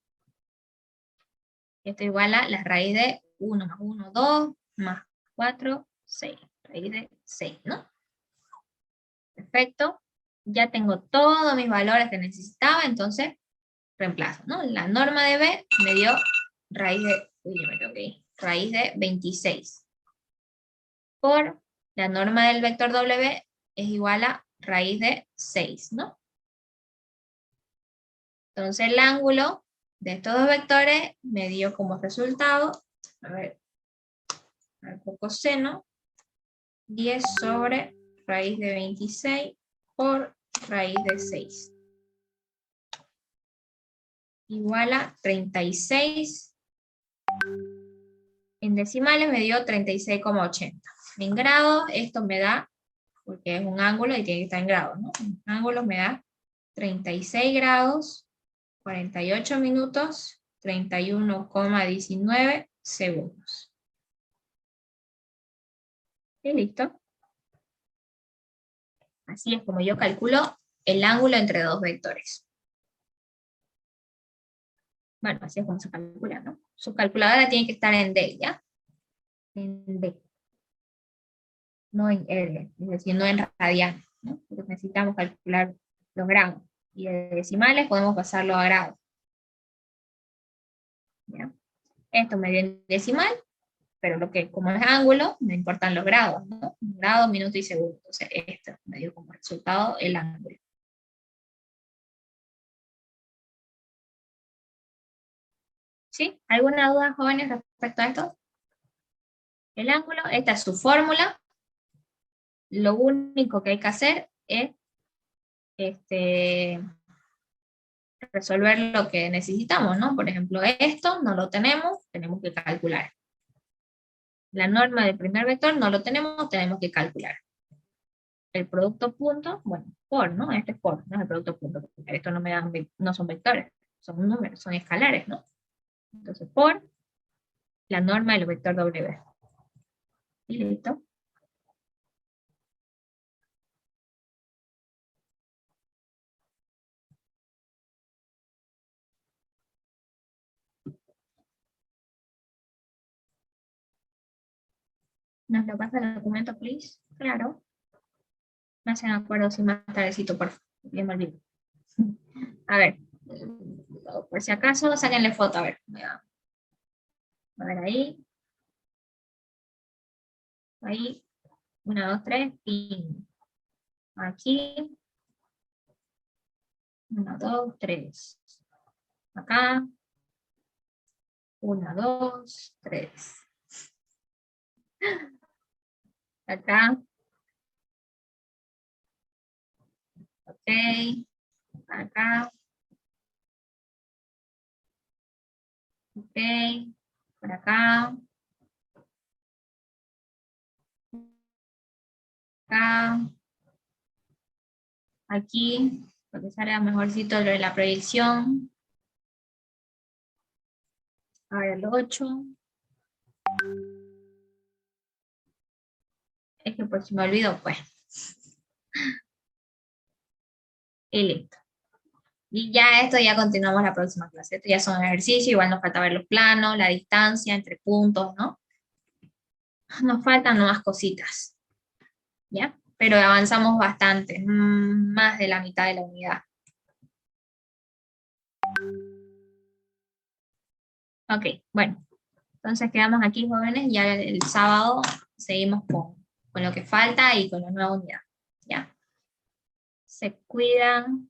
Esto igual a la raíz de 1 más 1, 2, más 4, 6. Raíz de 6, ¿no? Perfecto. Ya tengo todos mis valores que necesitaba, entonces reemplazo, ¿no? La norma de B me dio raíz de, raíz de 26. Por la norma del vector W es igual a raíz de 6, ¿no? Entonces el ángulo de estos dos vectores me dio como resultado, a ver, coseno, 10 sobre raíz de 26 por raíz de 6. Igual a 36. En decimales me dio 36,80. En grados esto me da, porque es un ángulo y tiene que estar en grados, ¿no? En ángulos me da 36 grados, 48 minutos, 31,19 segundos. Y listo. Así es como yo calculo el ángulo entre dos vectores. Bueno, así es como se calcula, ¿no? Su calculadora tiene que estar en D, ¿ya? En D. No en R, es decir, no en radianes, ¿no? Porque necesitamos calcular los grados. Y de decimales podemos pasarlo a grados. ¿Ya? Esto me dio en decimal, pero lo que, como es ángulo, me importan los grados, ¿no? Grado, minuto y segundo. Entonces, esto me dio como resultado el ángulo. ¿Sí? ¿Alguna duda, jóvenes, respecto a esto? El ángulo, esta es su fórmula. Lo único que hay que hacer es resolver lo que necesitamos, ¿no? Por ejemplo, esto no lo tenemos que calcular. La norma del primer vector no lo tenemos que calcular. El producto punto, bueno, por, ¿no? Este es por, no es el producto punto. Esto no me dan, no son vectores, son números, son escalares, ¿no? Entonces, por la norma del vector W. Y listo. ¿Nos lo pasa el documento, please? Claro. Me hacen acuerdo si más tardecito, por favor. Bien me olvido. A ver, por si acaso, sáquenle foto, a ver. A ver ahí. Ahí. 1, 2, 3. Pin. Aquí. 1, 2, 3. Acá. 1, 2, 3. Acá. Ok. Acá. Ok. Por acá. Acá. Aquí. Porque salga mejorcito lo de la proyección. Ahora el 8. Es que por si me olvido, pues. Y listo. Y ya esto ya continuamos la próxima clase. Esto ya son ejercicios, igual nos falta ver los planos, la distancia entre puntos, ¿no? Nos faltan nuevas cositas, ¿ya? Pero avanzamos bastante, más de la mitad de la unidad. Ok, bueno. Entonces quedamos aquí, jóvenes, ya el sábado seguimos con lo que falta y con la nueva unidad, ¿ya? Se cuidan.